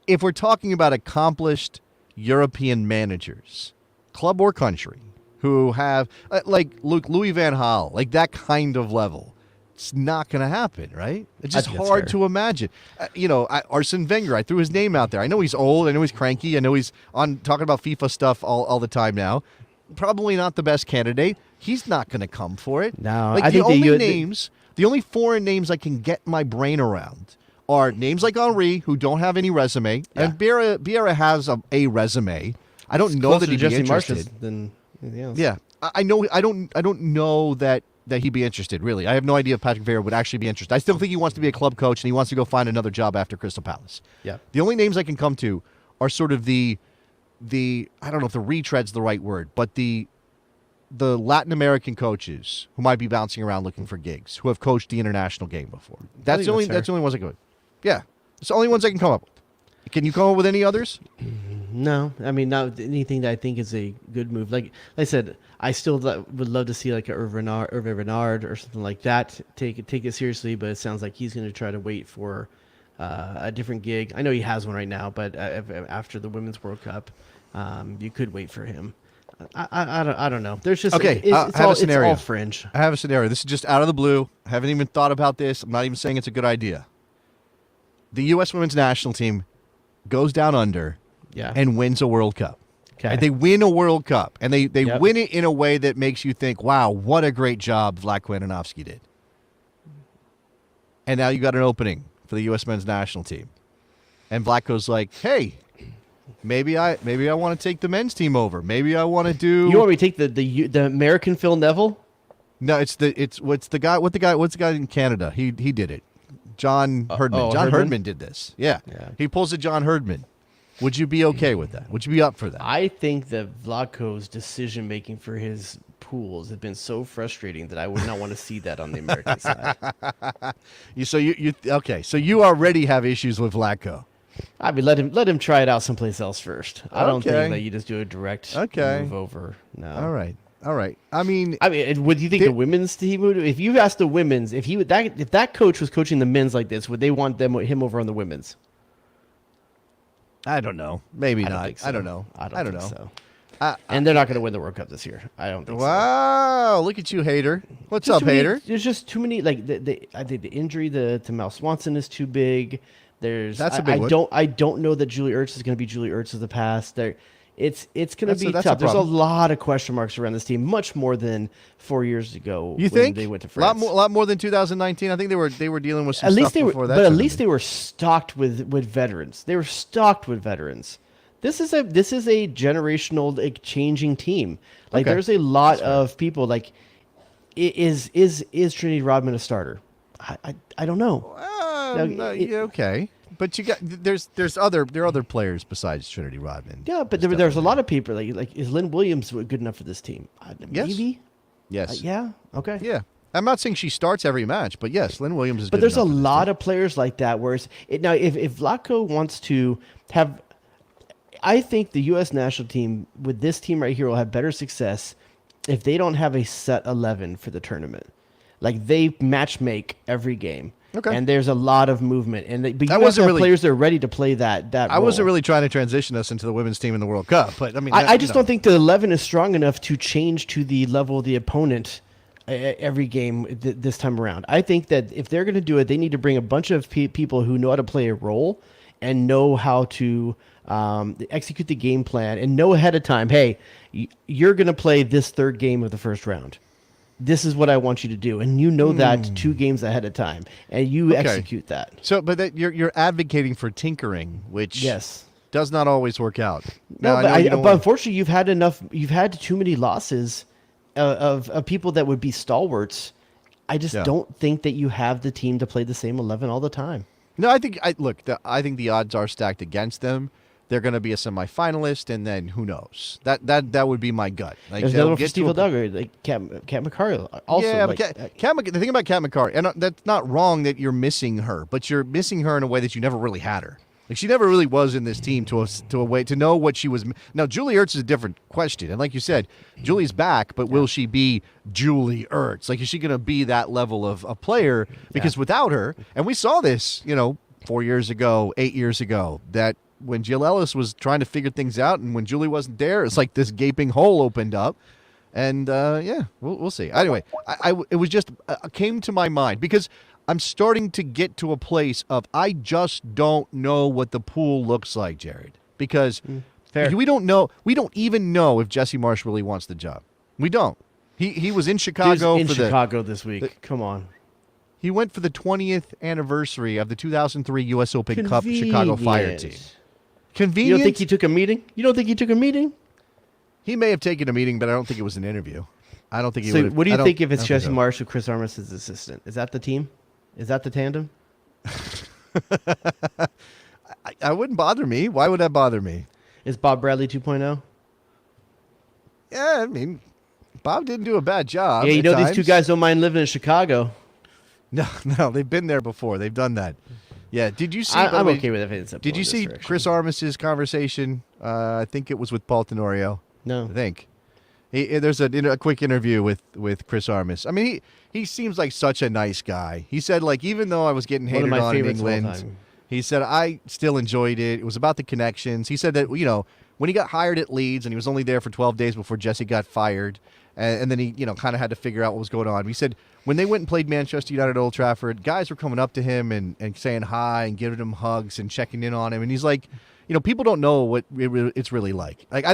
if we're talking about accomplished European managers, club or country, who have like Louis van Gaal, like that kind of level, it's not going to happen, right? It's just hard to imagine. Arsene Wenger, I threw his name out there. I know he's old. I know he's cranky. I know he's on talking about FIFA stuff all the time now. Probably not the best candidate. He's not going to come for it. No, like I think the only foreign names I can get my brain around are names like Henry, who don't have any resume, and Vieira has a resume. I don't know that he'd be Jesse interested. Marsh than anything else. Yeah, I know. I don't know that he'd be interested. Really, I have no idea if Patrick Vieira would actually be interested. I still think he wants to be a club coach and he wants to go find another job after Crystal Palace. Yeah. The only names I can come to are sort of the I don't know if the retread's the right word, but the Latin American coaches who might be bouncing around looking for gigs, who have coached the international game before. That's the only ones I can. Yeah, it's the only ones I can come up with. Can you come up with any others? No, I mean, not anything that I think is a good move. Like I said, I still would love to see like a Hervé Renard or something like that. Take it seriously, but it sounds like he's going to try to wait for a different gig. I know he has one right now, but after the Women's World Cup, you could wait for him. I don't know. There's just okay. It's all fringe. I have a scenario. This is just out of the blue. I haven't even thought about this. I'm not even saying it's a good idea. The U.S. Women's National Team goes down under. Yeah. And wins a World Cup. Okay. And they win a World Cup. And they win it in a way that makes you think, wow, what a great job Vlatko Andonovski did. And now you got an opening for the U.S. Men's National Team. And Vlatko's like, hey, maybe I want to take the men's team over. Maybe I want to do. You want me to take the American Phil Neville? No, what's the guy in Canada? He did it. John Herdman. John Herdman did this. Yeah. He pulls a John Herdman. Would you be okay with that? Would you be up for that? I think that Vlatko's decision making for his pools has been so frustrating that I would not want to see that on the American side. So you already have issues with Vlatko. I mean, let him try it out someplace else first. I don't think that you just do a direct move over. No. All right. I mean, would you think the women's team would? If you asked the women's, if that coach was coaching the men's like this, would they want him over on the women's? I don't know. Maybe not. Think so. I don't know. I don't think so. And and they're not going to win the World Cup this year. I don't think so. Wow. Look at you, hater. What's up, hater? There's just too many. Like I think the injury to Mel Swanson is too big. That's a big one. I don't know that Julie Ertz is going to be Julie Ertz of the past. It's going to be that's tough. There's a problem. lot of question marks around this team, much more than 4 years ago. You think they went to a France? lot more than 2019? I think they were dealing with some at least stuff they were, before that. but at least they were stocked with veterans. They were stocked with veterans. This is a generational changing team. Like there's a lot of people. Like, is Trinity Rodman a starter? I don't know. Okay. But there are other players besides Trinity Rodman. Yeah, but there's a lot of people like is Lynn Williams good enough for this team? Yes. Maybe. Yes. Yeah. Okay. Yeah. I'm not saying she starts every match, but yes, Lynn Williams is. But good there's a enough lot of players like that. Whereas now, if Vlatko wants to have, I think the U.S. national team with this team right here will have better success if they don't have a set 11 for the tournament. Like they match make every game. Okay. And there's a lot of movement, but you have players that are ready to play that. I wasn't really trying to transition us into the women's team in the World Cup, but I mean, I just don't think the 11 is strong enough to change to the level of the opponent every game this time around. I think that if they're going to do it, they need to bring a bunch of people who know how to play a role and know how to execute the game plan and know ahead of time. Hey, you're going to play this third game of the first round. This is what I want you to do, and you know that 2 games ahead of time, and you execute that. So, but you're advocating for tinkering, which yes does not always work out. No, but unfortunately, you've had too many losses of people that would be stalwarts. I just don't think that you have the team to play the same 11 all the time. No, I think I think the odds are stacked against them. They're going to be a semifinalist, and then who knows? That would be my gut. Like, there's another one for Steve Duggar, like Kat McCarry. Also, yeah, but the thing about Kat McCarry, and that's not wrong that you're missing her, but you're missing her in a way that you never really had her. Like she never really was in this team to a way to know what she was. Now Julie Ertz is a different question, and like you said, Julie's back, but will she be Julie Ertz? Like, is she going to be that level of a player? Because without her, and we saw this, 4 years ago, 8 years ago, that when Jill Ellis was trying to figure things out, and when Julie wasn't there, it's like this gaping hole opened up, and we'll see. Anyway, it was just came to my mind because I'm starting to get to a place of I just don't know what the pool looks like, Jared, because we don't know. We don't even know if Jesse Marsh really wants the job. We don't. He was in Chicago Chicago this week. Come on. He went for the 20th anniversary of the 2003 U.S. Open Cup Chicago Fire team. Convenient. You don't think he took a meeting? He may have taken a meeting, but I don't think it was an interview. I don't think he So would. what do you think if it's Jesse so. Marsh or Chris Armas as assistant? Is that the team? Is that the tandem? I wouldn't bother me. Why would that bother me? Is Bob Bradley 2.0? Yeah, I mean, Bob didn't do a bad job. Yeah, you at know times. these two guys don't mind living in Chicago. No, they've been there before. They've done that. Yeah, did you see? I'm okay with it. If it Did you see Chris Armas's conversation? I think it was with Paul Tenorio. No. I think. There's a quick interview with Chris Armas. I mean, he seems like such a nice guy. He said, like, even though I was getting One of hated my on in favorites of all England, time. he said, I still enjoyed it. It was about the connections. He said that, when he got hired at Leeds and he was only there for 12 days before Jesse got fired, and then he, kind of had to figure out what was going on. He said when they went and played Manchester United at Old Trafford, guys were coming up to him and saying hi and giving him hugs and checking in on him. And he's like, people don't know what it's really like. Like,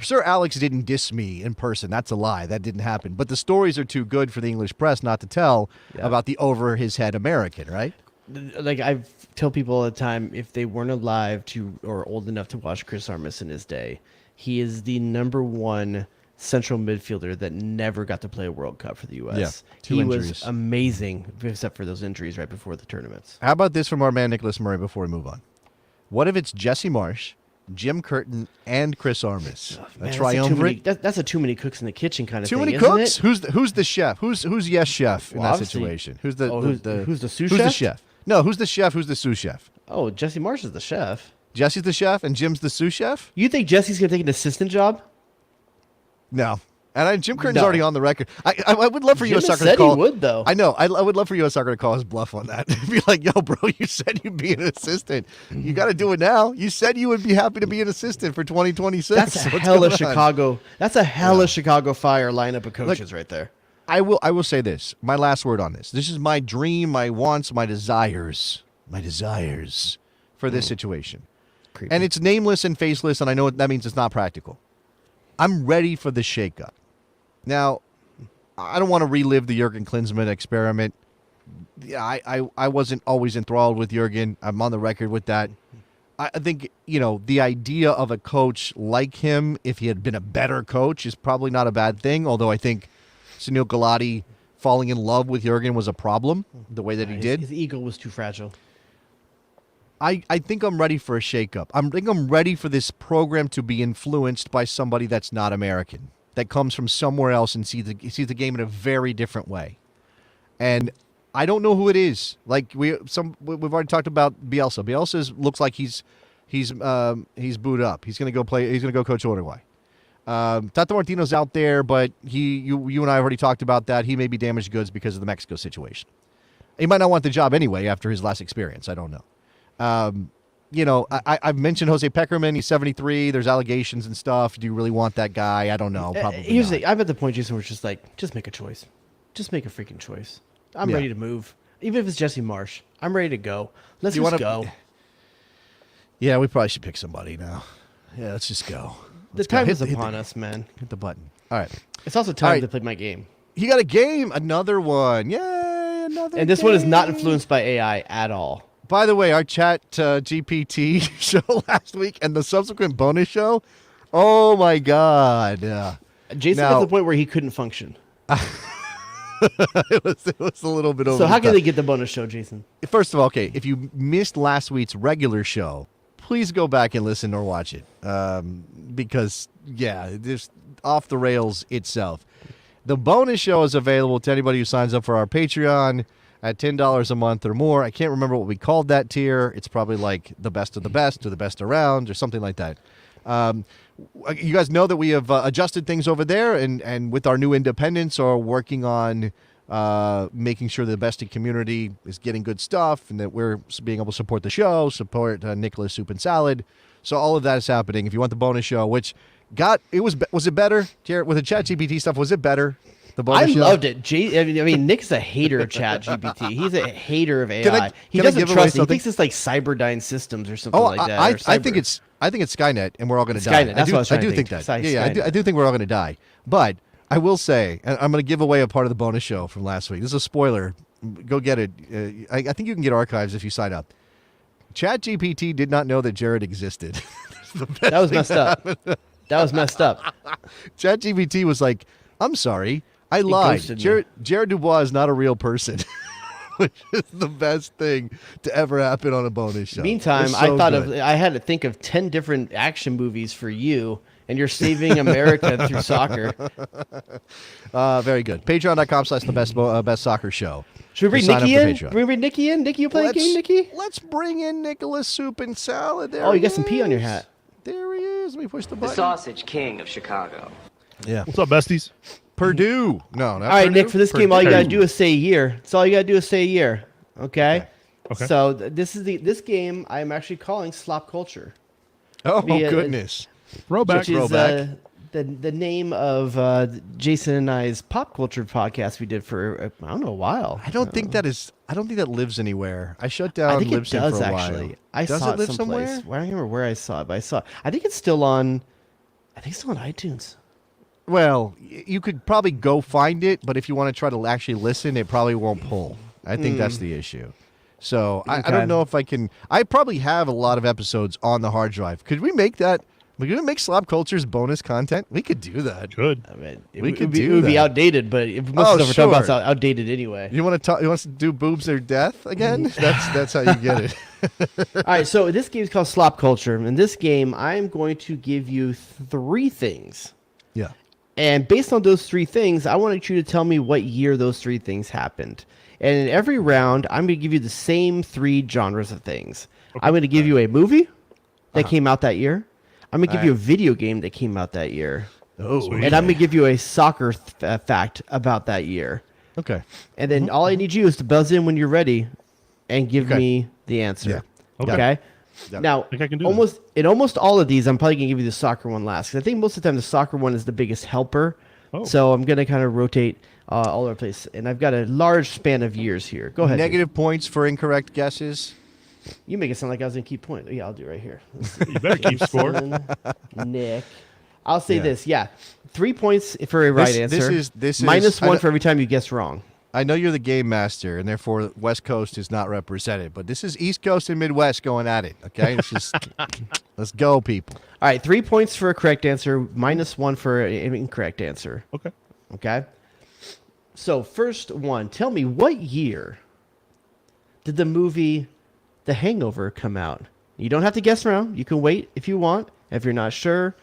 Sir Alex didn't diss me in person. That's a lie. That didn't happen. But the stories are too good for the English press not to tell about the over-his-head American, right? Like, I tell people all the time, if they weren't alive or old enough to watch Chris Armas in his day, he is the number one central midfielder that never got to play a World Cup for the U.S. Yeah, two he injuries. was amazing, except for those injuries right before the tournaments. How about this from our man Nicholas Murray before we move on? What if it's Jesse Marsh, Jim Curtin, and Chris Armas? Man, a triumvirate? That's a too many cooks in the kitchen kind of Too thing. many isn't cooks? It? Who's the chef? Who's yes chef in Well, that obviously- situation? Who's the who's the sous Who's the chef? chef? No, who's the chef? Who's the sous chef? Oh, Jesse Marsh is the chef. Jesse's the chef and Jim's the sous chef? You think Jesse's going to take an assistant job? No. And Jim Curtin's No. already on the record. I would love for Jim U.S. Soccer said to call. he would, though. I know. I would love for U.S. Soccer to call his bluff on that. Be like, yo, bro, you said you'd be an assistant. You got to do it now. You said you would be happy to be an assistant for 2026. That's a What's hella going on? Chicago. That's a hella Chicago Fire lineup of coaches right there. I will say this. My last word on this. This is my dream, my wants, my desires for this situation. Creepy. And it's nameless and faceless, and I know that means it's not practical. I'm ready for the shakeup. Now, I don't want to relive the Jurgen Klinsmann experiment. Yeah, I wasn't always enthralled with Jurgen. I'm on the record with that. I think, the idea of a coach like him, if he had been a better coach, is probably not a bad thing, although I think Sunil Gulati falling in love with Jurgen was a problem, the way that he did. His ego was too fragile. I think I'm ready for a shakeup. I think I'm ready for this program to be influenced by somebody that's not American, that comes from somewhere else and sees the game in a very different way. And I don't know who it is. Like we've already talked about Bielsa. Bielsa looks like he's booed up. He's gonna go play. He's gonna go coach Uruguay. Tata Martino's out there, but you and I have already talked about that. He may be damaged goods because of the Mexico situation. He might not want the job anyway after his last experience. I don't know. I've mentioned Jose Peckerman. He's 73. There's allegations and stuff. Do you really want that guy? I don't know. Probably Here's not. I'm at the point, Jason, where it's just like, just make a choice. Just make a freaking choice. I'm Yeah. ready to move. Even if it's Jesse Marsh, I'm ready to go. Let's You just wanna- go. Yeah, we probably should pick somebody now. Yeah, let's just go. The Let's go. time Hit is the- hit upon the- us, man. Hit the button. All right. It's also All time right. to play my game. He got a game. Another one. Yay, another And this one is not game. influenced by AI at all. By the way, our chat GPT show last week and the subsequent bonus show, oh my God. Jason got Now- to the point where he couldn't function. it was a little bit over So the how can top. they get the bonus show, Jason? First of all, okay, if you missed last week's regular show, please go back and listen or watch it. Because, yeah, there's off the rails itself. The bonus show is available to anybody who signs up for our Patreon at $10 a month or more. I can't remember what we called that tier. It's probably like the best of the best or the best around or something like that. You guys know that we have adjusted things over there and with our new independents are working on making sure the Bestie community is getting good stuff and that we're being able to support the show, support Nicholas Soup and Salad. So all of that is happening. If you want the bonus show, which was it better, Jared, with the ChatGPT stuff? Was it better? The bonus I show? loved it. I mean, Nick's a hater of ChatGPT. He's a hater of AI. He can I doesn't give away trust it. He something? thinks it's like Cyberdyne Systems or something Oh, like that. or I think Cyber. I think it's Skynet, and we're all going to die. Skynet, that's what I was trying to do think think. that. Sky- Yeah, Skynet. I do think we're all going to die. But I will say, and I'm going to give away a part of the bonus show from last week. This is a spoiler. Go get it. I think you can get archives if you sign up. ChatGPT did not know that Jared existed. That was messed up. That was messed up. ChatGPT was like, I'm sorry, I lied. ghosted me. Jared DuBois is not a real person. Which is the best thing to ever happen on a bonus show. Meantime, It's so good. I had to think of 10 different action movies for you, and you're saving America through soccer. Very good. Patreon.com/the best soccer show. Should we To bring sign Nikki up for in? Patreon. Bring Nikki in? Nikki, you play a game, Nikki? Let's bring in Nicholas Soup and Salad. There Oh, you he got some pee on your is. hat. There he is. Let me push the The button. sausage king of Chicago. Yeah. What's up, besties? Purdue. No, not All right, Purdue. Nick, for this game, all you got to Purdue. do is say a year. That's all you got to do is say a year. Okay? Okay. So this game I'm actually calling Slop Culture. Oh, Be a- goodness. Throwback. Which is Throwback. the name of Jason and I's pop culture podcast we did for I don't know, a while. I don't think that lives anywhere. I shut down I think it Libsyn does for a actually. while. I Does saw it it live someplace. somewhere? Well, I don't remember where I saw it, but I saw it. I think it's still on. I think it's still on iTunes. Well, you could probably go find it, but if you want to try to actually listen, it probably won't pull. I think that's the issue. So I Okay. don't know if I can. I probably have a lot of episodes on the hard drive. Could we make that? We're gonna make Slop Culture's bonus content. We could do that. Good. I mean, We could do it would be that. outdated, but if most Oh, of the stuff we're talking about is sure. outdated anyway. You want to talk? You want us to do boobs or death again? That's how you get it. All right, so this game is called Slop Culture. In this game, I'm going to give you 3 things. Yeah. And based on those 3 things, I wanted you to tell me what year those 3 things happened. And in every round, I'm going to give you the same 3 genres of things. I'm going to give you a movie that came out that year. I'm going to give you a video game that came out that year. Oh. And I'm going to give you a soccer fact about that year. Okay. And then all I need you is to buzz in when you're ready and give Okay. me the answer. Yeah. Okay. Okay? Yep. Now, think I can do almost all of these, I'm probably going to give you the soccer one last. Because I think most of the time the soccer one is the biggest helper. Oh. So I'm going to kind of rotate all over the place. And I've got a large span of years here. Go ahead. Negative points for incorrect guesses. You make it sound like I was going to keep points. Yeah, I'll do it right here. You better keep score. Nick. I'll say Yeah. this. Yeah. 3 points for a right This answer. is minus I 1 know- for every time you guess wrong. I know you're the game master, and therefore West Coast is not represented. But this is East Coast and Midwest going at it. Okay, it's just let's go, people. All right. 3 points for a correct answer. Minus 1 for an incorrect answer. Okay. Okay. So first one, tell me what year did the movie The Hangover come out? You don't have to guess around. You can wait if you want. If you're not sure,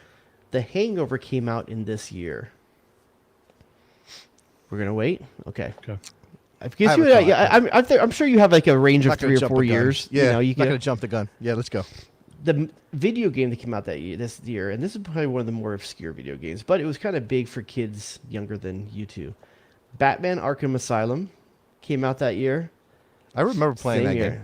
The Hangover came out in this year. We're gonna wait. Okay. Okay. I've guessed have you. a thought. Yeah, I'm sure you have like a range of Not gonna 3 or jump 4 the gun. years. Yeah, You know, you not gonna can. jump the gun. Yeah, let's go. Video game that came out this year, and this is probably one of the more obscure video games, but it was kind of big for kids younger than you two. Batman: Arkham Asylum came out that year. I remember playing Same that year. game.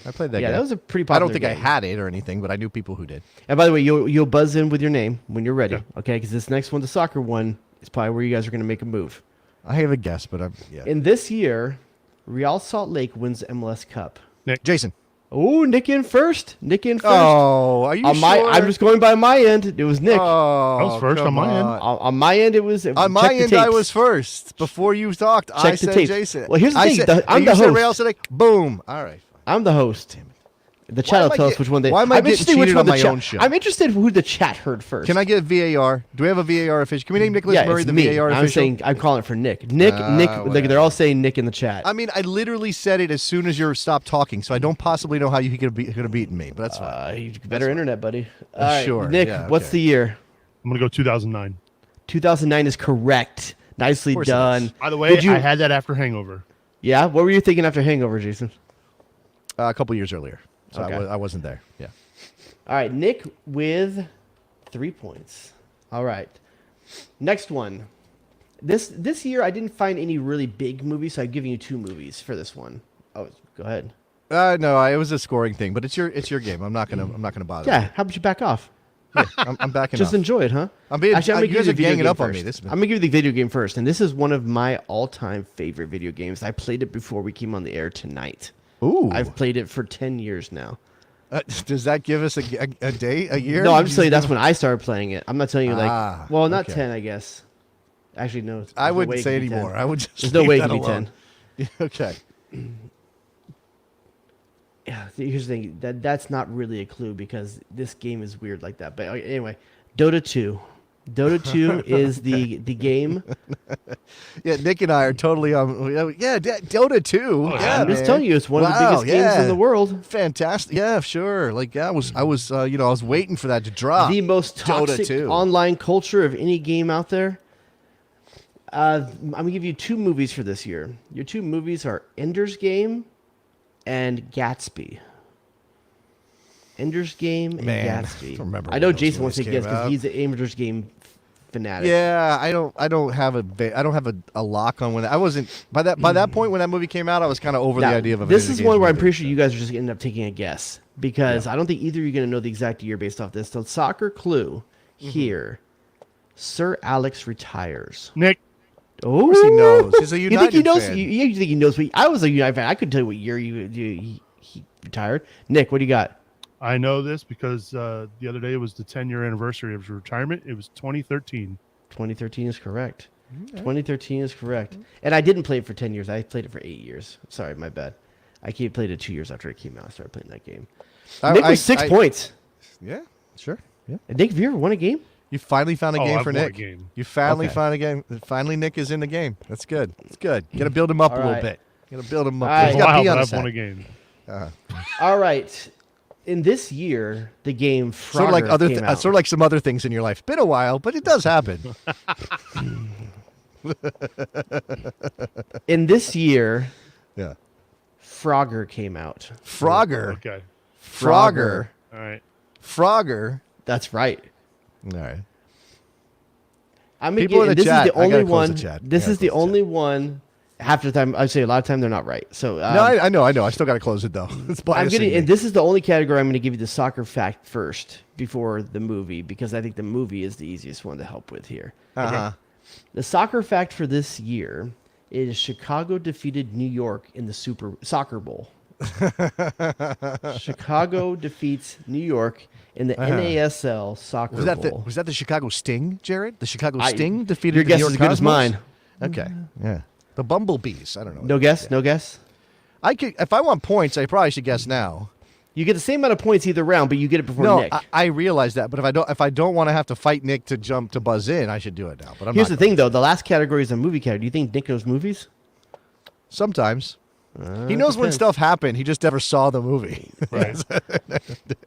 I played that Yeah, game. that was a pretty I popular don't think I game. had it or anything, but I knew people who did. And by the way, you'll buzz in with your name when you're ready, Yeah. okay? Because this next one, the soccer one, is probably where you guys are going to make a move. I have a guess, but I'm yeah. In this year, Real Salt Lake wins MLS Cup. Jason. Oh, Nick in first. Nick in first. Oh, are you on my, sure? I'm just going by my end. It was Nick. Oh, I was first on come my end. On my end, it was. On my end, I was first. Before you talked, I the said tapes. Jason. Well, here's the I thing, said, I'm you the said host. Real Salt Lake. Boom. All right. I'm the host. The Why chat am will I tell us get- which one they. why am I I'm getting interested which cheated one on the my chat. own show? I'm interested who the chat heard first. Can I get VAR? Do we have a VAR official? Can we name Nicholas Yeah, Murray it's the me. VAR I'm official? saying I'm calling it for Nick. Nick. Like, they're all saying Nick in the chat. I mean, I literally said it as soon as you stopped talking, so I don't possibly know how you could have beaten me, but that's fine. You better internet, buddy. All right, Sure, Nick. yeah, What's okay. the year? I'm gonna go 2009. 2009 is correct. Nicely course it done. is. By the way, Would you- I had that after Hangover. Yeah. What were you thinking after Hangover, Jason? A couple years earlier, so Okay. I wasn't there. Yeah. All right, Nick with 3 points. All right. Next one. This year I didn't find any really big movies, so I'm giving you 2 movies for this one. Oh, go ahead. No, it was a scoring thing, but it's your game. I'm not gonna bother. Yeah. How about you back off? I'm backing Just off. enjoy it, huh? I'm being- Actually, I'm you gonna guys give are you the video ganging game up on me. first. This- I'm gonna give you the video game first, and this is one of my all-time favorite video games. I played it before we came on the air tonight. Ooh. I've played it for 10 years now. Does that give us a day, a year? No, I'm just telling you that's when I started playing it. I'm not telling you Ah, well, not okay. 10, I guess. Actually, no. there's I no way wouldn't it say could be 10. anymore. I would just. There's no leave way it that could be alone. 10. Okay. Yeah, here's the thing. That's not really a clue because this game is weird like that. But anyway, Dota 2. Dota 2 is the game. Yeah, Nick and I are totally on. Dota 2. I'm just telling you, it's one of the biggest games in the world. Fantastic. Yeah, sure. Like I was waiting for that to drop. The most toxic online culture of any game out there. I'm gonna give you 2 movies for this year. Your 2 movies are Ender's Game and Gatsby. Ender's Game and Gatsby. I know Jason wants to guess because he's an Ender's Game fanatic. Yeah, I don't have a lock on when I wasn't by that point when that movie came out. I was kind of over the idea of a this is one where I'm pretty sure you guys are just gonna end up taking a guess because I don't think either of you are gonna know the exact year based off this. So soccer clue here: Sir Alex retires. Nick. Oh, of course he knows. He's a United you think he knows? fan. You think he knows? I was a United fan. I couldn't tell you what year he retired. Nick, what do you got? I know this because the other day it was the 10-year anniversary of his retirement. It was 2013. 2013 is correct. 2013 is correct. And I didn't play it for 10 years. I played it for 8 years. Sorry, my bad. I played it 2 years after it came out. I started playing that game. Nick was 6 points. Yeah, sure. Yeah. And Nick, have you ever won a game? You finally found a game for Nick. Game. You finally found a game. Finally, Nick is in the game. That's good. It's good. Got to build him up a little bit. Got to build him up. He's got pee on his head. I've won a game. All right. In this year, the game Frogger came out. Sort of like some other things in your life. Been a while, but it does happen. In this year, yeah, Frogger came out. Frogger. Okay. Frogger. All right. Frogger. That's right. All right. I'm gonna get, this is the only one. This is the only one. Half the time, I'd say a lot of time they're not right. So no, I know. I still got to close it though. It's and this is the only category I'm going to give you the soccer fact first before the movie because I think the movie is the easiest one to help with here. Okay. The soccer fact for this year is Chicago defeated New York in the Super Soccer Bowl. Chicago defeats New York in the NASL Soccer Bowl. Was that the Chicago Sting, Jared? The Chicago Sting defeated your the guess New York is as good as mine. Okay. Yeah. The Bumblebees. I don't know. No guess. No guess. I could, if I want points, I probably should guess now. You get the same amount of points either round, but you get it before Nick. I realize that, but if I don't want to have to fight Nick to buzz in, I should do it now. But here's the thing, though: the last category is a movie category. Do you think Nick knows movies? Sometimes. He knows when stuff happened. He just never saw the movie. Right.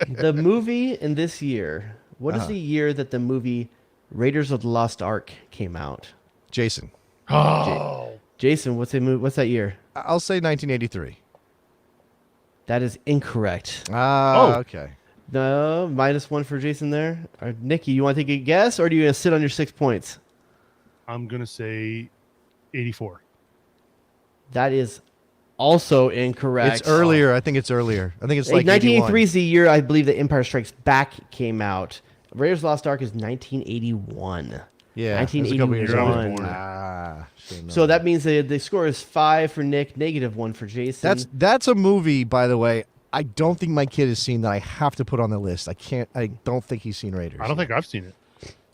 The movie in this year. What is the year that the movie Raiders of the Lost Ark came out? Jason. Oh. Jason, what's that year? I'll say 1983. That is incorrect. Okay. No, -1 for Jason there. Nikki, you want to take a guess, or do you sit on your 6 points? I'm gonna say 84. That is also incorrect. It's earlier. I think it's earlier. I think it's like 1983 is the year I believe that Empire Strikes Back came out. Raiders of the Lost Ark is 1981. Yeah, 1981. So that means the score is 5 for Nick, -1 for Jason. That's a movie, by the way. I don't think my kid has seen that. I have to put on the list. I don't think he's seen Raiders. I don't think I've seen it.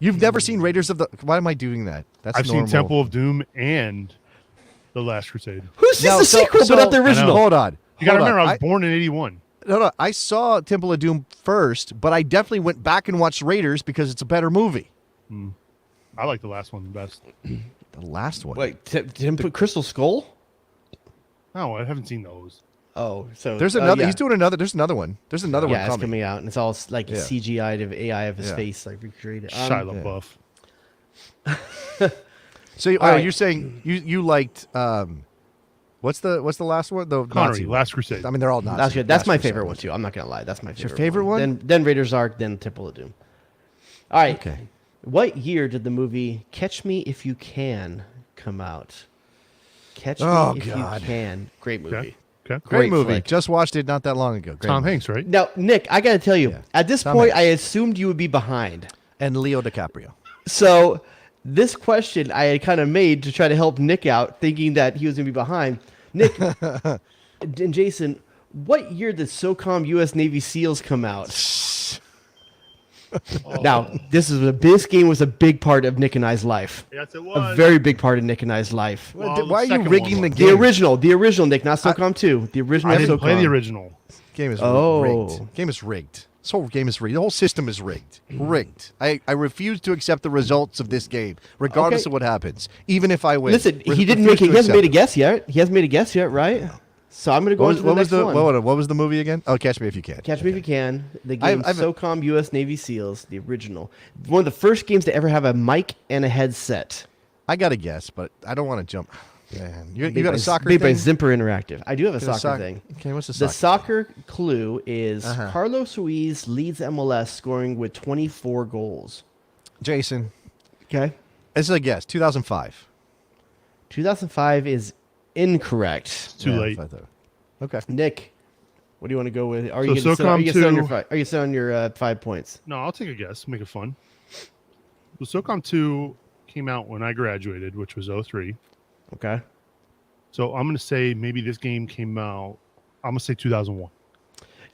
You've never seen Raiders of the? Why am I doing that? I've seen Temple of Doom and The Last Crusade. Who's the sequel but not the original? Hold on. You got to remember, I was born in 81. No. I saw Temple of Doom first, but I definitely went back and watched Raiders because it's a better movie. I like the last one the best. The last one. Wait, Crystal Skull? No, I haven't seen those. Oh, so there's another. He's doing another. There's another one. There's another one coming. Yeah, it's coming out, and it's all like CGI to AI of his face, like recreated. Shia LaBeouf. So, you're saying you liked what's the last one? The Connery, Last Crusade. I mean, they're all Nazi. That's good. That's my favorite one too. I'm not gonna lie. That's my favorite. Your favorite one? Then Raiders Ark, then Temple of Doom. All right. Okay. What year did the movie Catch Me If You Can come out? Catch Me If You Can. Great movie. Okay. Great movie. Flick. Just watched it not that long ago. Tom Hanks, right? Now, Nick, I got to tell you, at this point, I assumed you would be behind. And Leo DiCaprio. So this question I had kind of made to try to help Nick out, thinking that he was going to be behind. Nick and Jason, what year did SOCOM U.S. Navy SEALs come out? Now, this game was a big part of Nick and I's life. Yes, it was. A very big part of Nick and I's life. Why are you rigging the game? The original, Nick, not SOCOM 2. The original. I didn't SOCOM. play the original. Game is rigged. Game is rigged. This whole game is rigged. The whole system is rigged. Rigged. I refuse to accept the results of this game, regardless of what happens, even if I win. Listen, he hasn't made a guess yet. He hasn't made a guess yet, right? So I'm going to go on to the next one. What was the movie again? Oh, Catch Me If You Can. Catch Me If You Can. The game SOCOM U.S. Navy SEALs, the original. One of the first games to ever have a mic and a headset. I got to guess, but I don't want to jump. Man, you got a soccer made thing? by Zimper Interactive. I do have a soccer thing. Okay, what's the The soccer? soccer clue is Carlos Ruiz leads MLS scoring with 24 goals. Jason. Okay. This is a guess. 2005. 2005 is incorrect. Too late. Okay. Nick, what do you want to go with? Are So you going SOCOM to sit on your 5 points? No, I'll take a guess. Make it fun. So SOCOM 2 came out when I graduated, which was 03. Okay. So I'm going to say maybe this game came out, I'm going to say 2001.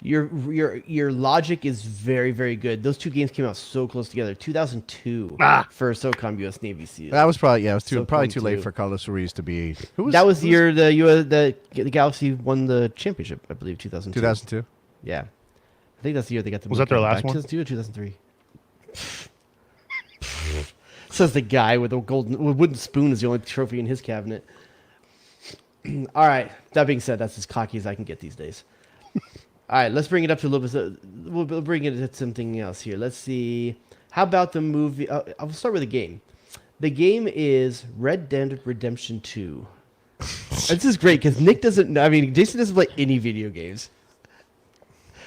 Your logic is very, very good. Those two games came out so close together. 2002 for SOCOM U.S. Navy SEALs. That was probably probably too 2. late for Carlos Ruiz to be. That was the year the Galaxy won the championship, I believe, 2002. 2002. Yeah, I think that's the year they got the. Was that their last one? 2002 or 2003? Says the guy with the wooden spoon is the only trophy in his cabinet. All right. That being said, that's as cocky as I can get these days. All right, let's bring it up to a little bit. We'll bring it to something else here. Let's see. How about the movie? I'll start with the game. The game is Red Dead Redemption 2. This is great because Nick doesn't. I mean, Jason doesn't play any video games.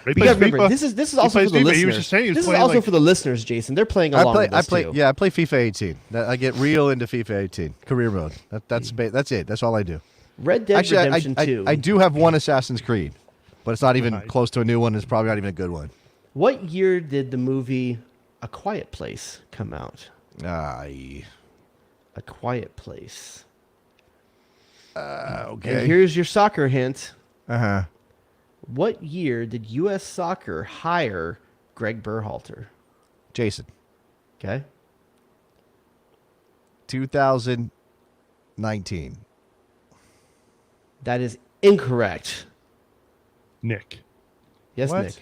He You plays gotta remember, FIFA. this is He also for plays the FIFA. listeners. He was just saying he was This is playing, also like- for the listeners, Jason. They're playing along with this too. I play FIFA 18. I get real into FIFA 18 career mode. That's it. That's all I do. Red Dead Actually, Redemption 2. I do have one Assassin's Creed, but it's not even close to a new one. It's probably not even a good one. What year did the movie A Quiet Place come out? A Quiet Place. okay. And here's your soccer hint. Uh-huh. What year did U.S. Soccer hire Greg Berhalter? Jason. Okay. 2019. That is incorrect. Nick. Yes, What? Nick.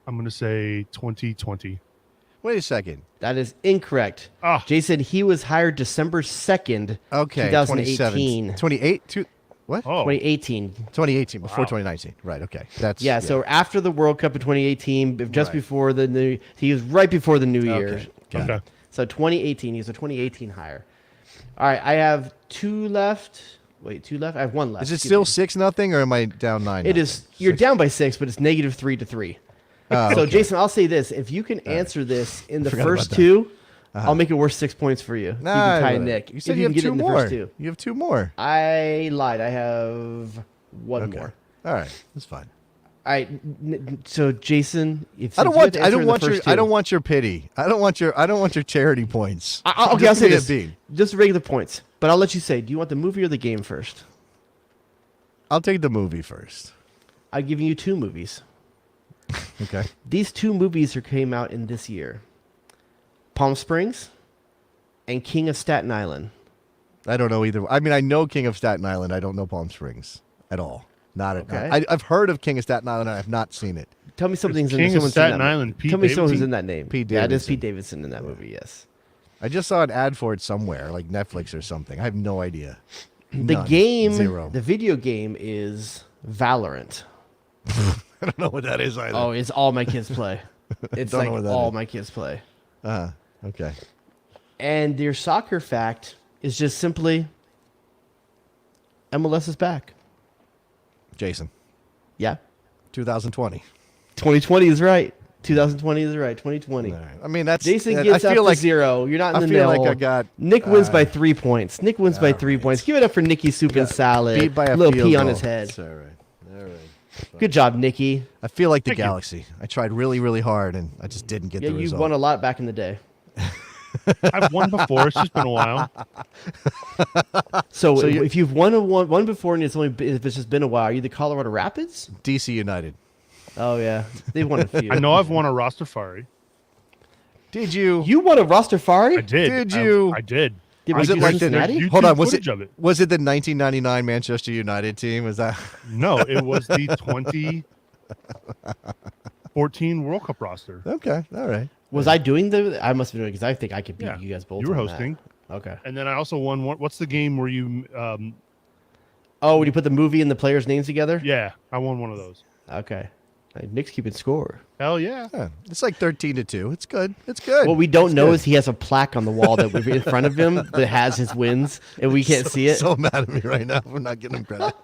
I'm going to say 2020. Wait a second. That is incorrect. Ah. Jason, he was hired December 2nd, Okay. 2018. 28. What? Oh, 2018. 2018 before Wow. 2019. Right. Okay. That's Yeah, so after the World Cup in 2018, just Right. before the new, he was right before the new year. Okay. Got okay. it. So 2018, he was a 2018 hire. All right, I have 2 left. Wait, 2 left? I have 1 left. Is it Excuse still me. 6-0 or am I down 9? It is. You're down by 6, but it's negative 3-3. So, okay. Jason, I'll say this: if you can answer this in the Forgot first about that. 2, I'll make it worth 6 points for you. Nah, you can tie Nick. You said if you have can get it 2 in the more. first 2. You have 2 more. I lied. I have 1 Okay. more. All right. That's fine. All right. So, Jason, if I don't since you have want. to I answer don't in the want your. first I 2 don't want your pity. I don't want your charity points. Okay, I'll Just say give me a this. beat. Just regular points. But I'll let you say, do you want the movie or the game first? I'll take the movie first. I'm giving you 2 movies. Okay. These 2 movies came out in this year. Palm Springs and King of Staten Island. I don't know either. I mean, I know King of Staten Island. I don't know Palm Springs at all. Not at Okay. all. I've heard of King of Staten Island. I have not seen it. Tell me something's in King of someone's in Staten that Island, Pete Tell me someone who's Davidson? in that name. Pete Yeah, it is Davidson. Pete Davidson in that movie, yes. I just saw an ad for it somewhere, like Netflix or something. I have no idea. The None. game, Zero. the video game is Valorant. I don't know what that is either. Oh, it's all my kids play. It's Don't know like what that all is. my kids play. Okay. And your soccer fact is just simply MLS is back. Jason, Yeah. 2020. 2020 is right. 2020 is right. 2020. All right. I mean, that's. Jason I gets up feel to like 0. You're not in I the feel middle. like I got. Nick wins by 3 points. Nick wins by 3 points. Give it up for Nicky Soup and Salad. beat by a little field pee on goal. his head. It's all right. All right. Good job, Nicky. I feel like the Thank you. Galaxy. I tried really, really hard, and I just didn't get Yeah, the you result. won a lot back in the day. I've won before. It's just been a while. So, you- if you've won one before and if it's just been a while, are you the Colorado Rapids? DC United. Oh yeah, they've won a few. I know I've won a Rastafari. Did you? You won a Rastafari? I did. Did you? I did. Did I we Was it do like the Cincinnati? YouTube Hold on, was footage it of it? was it the 1999 Manchester United team? Was that? No, it was the 14 World Cup roster. Okay, all right. Was I doing I must have been doing because I think I could beat Yeah, you guys both. You were on that. hosting. Okay. And then I also won. What's the game where you? Oh, when you put the movie and the players' names together? Yeah, I won one of those. Okay. Nick's keeping score. Hell yeah. Yeah, it's like 13-2. It's good. It's good. What we don't It's know good. is he has a plaque on the wall that we're in front of him that has his wins, and we can't see it. So mad at me right now for not getting him credit.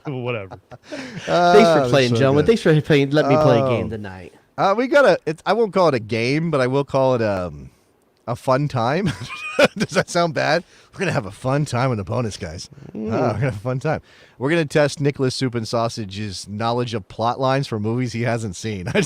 Whatever. Thanks for playing, so gentlemen. good. Thanks for playing. Let me play a game tonight. We got I won't call it a game, but I will call it a fun time. Does that sound bad? We're gonna have a fun time with the bonus, guys. We're gonna have a fun time. We're gonna test Nicholas Soup and Sausage's knowledge of plot lines for movies he hasn't seen. I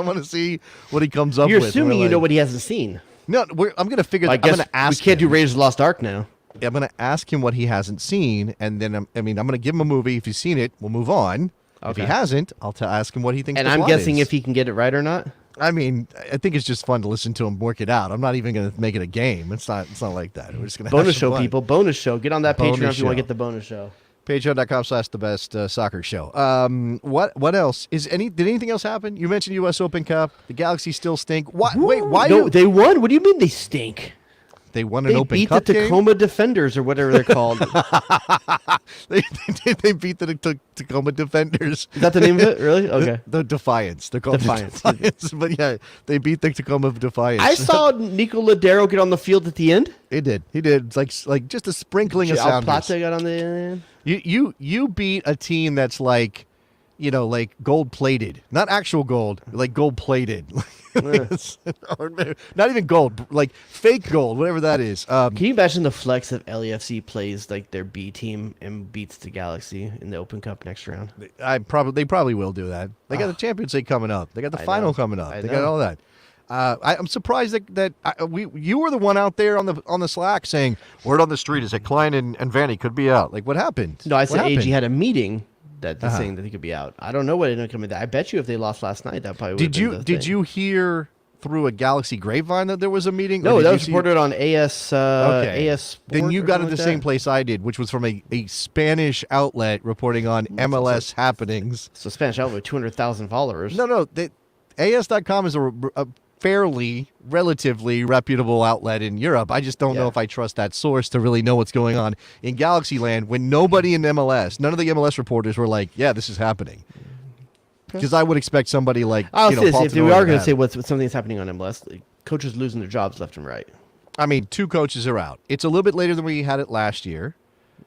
want to see what he comes up You're with. assuming We're you know like- what he hasn't seen. No, I'm gonna figure. I I'm guess gonna ask. we can't do him. Raiders of the Lost Ark now. I'm gonna ask him what he hasn't seen, and then I'm gonna give him a movie. If he's seen it, we'll move on. If he Okay. hasn't, I'll ask him what he thinks. And the I'm plot guessing is. if he can get it right or not. I mean, I think it's just fun to listen to him work it out. I'm not even going to make it a game. It's not like that. We're just going to Bonus show, people. Bonus show. Get on that Bonus Patreon if you want show. to get the bonus show. Patreon.com/the best soccer show. What else did anything else happen? You mentioned U.S. Open Cup. The Galaxy still stink. Why? Wait, why? No, they won. What do you mean they stink? They won an They Open beat Cup the game? Tacoma Defenders or whatever they're called. They beat the Tacoma Defenders. Is that the name of it? Really? Okay. The Defiance. They're called Defiance. The Defiance. But yeah, they beat the Tacoma Defiance. I saw Nico Ladero get on the field at the end. He did. It's like just a sprinkling of Al sounders. Plata got on the end. You beat a team that's like, like gold plated, not actual gold, like gold plated, or not even gold, like fake gold, whatever that is. Can you imagine the flex if LAFC plays like their B team and beats the Galaxy in the Open Cup next round? They probably will do that. They got the Champions League coming up. They got the I final know. coming up. I They got know. all that. I'm surprised that you were the one out there on the Slack saying word on the street is that Klein and Vanny could be out. Like what happened? No, I What said AG happened? had a meeting that's saying that he could be out. I don't know what ended up coming. I bet you if they lost last night, that probably would Did you hear through a Galaxy grapevine that there was a meeting? No, Or did that you was see- reported on AS. AS Sport Then you or got it something the like same that. place I did, which was from a Spanish outlet reporting on MLS happenings. So Spanish outlet with 200,000 followers. No, AS.com is a fairly, relatively reputable outlet in Europe. I just don't know Yeah. if I trust that source to really know what's going on in Galaxy Land when nobody in MLS, none of the MLS reporters were like, yeah, this is happening. Because I would expect somebody like, I'll say this, Paul if we Tenori are to going to have say it. what's something that's happening on MLS, like, coaches losing their jobs left and right. I mean, 2 coaches are out. It's a little bit later than we had it last year.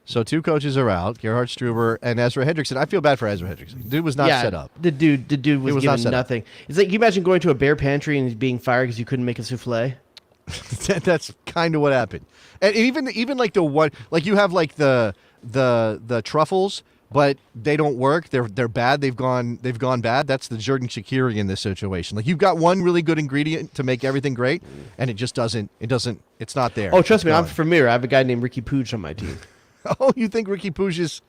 So 2 coaches are out, Gerhard Struber and Ezra Hendrickson. I feel bad for Ezra Hendrickson. Dude was not set up. The dude was, was not given set up. nothing. It's like, you imagine going to a bear pantry and being fired because you couldn't make a souffle. That's kind of what happened. And even like the one, like you have like the truffles, but they don't work. They're bad. They've gone bad. That's the Jordan Shaqiri in this situation. Like you've got one really good ingredient to make everything great, and it just doesn't. It's not there. Oh, trust me, It's I'm gone. familiar. I have a guy named Ricky Pooch on my team. Oh, you think Ricky Pooch is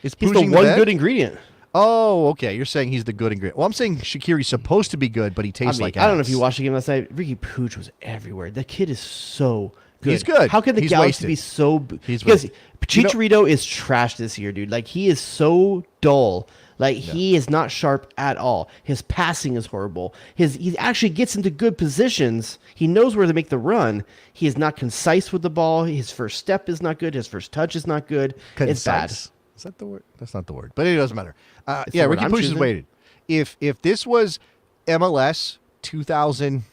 He's the Poojing one bed? good ingredient. Oh, okay. You're saying he's the good ingredient. Well, I'm saying Shaqiri's supposed to be good, but he tastes like I don't know if ass. you watched the game last night. Ricky Pooch was everywhere. The kid is so good. He's good. How can the He's Galaxy wasted. be so? He's Because wasted. Chicharito is trash this year, dude. Like he is so dull. Like he is not sharp at all. His passing is horrible. He actually gets into good positions. He knows where to make the run. He is not concise with the ball. His first step is not good. His first touch is not good. It's bad. Concise. Is that the word? That's not the word. But it doesn't matter. It's Yeah, the word Ricky I'm Pooch is choosing. weighted. If this was MLS 2000,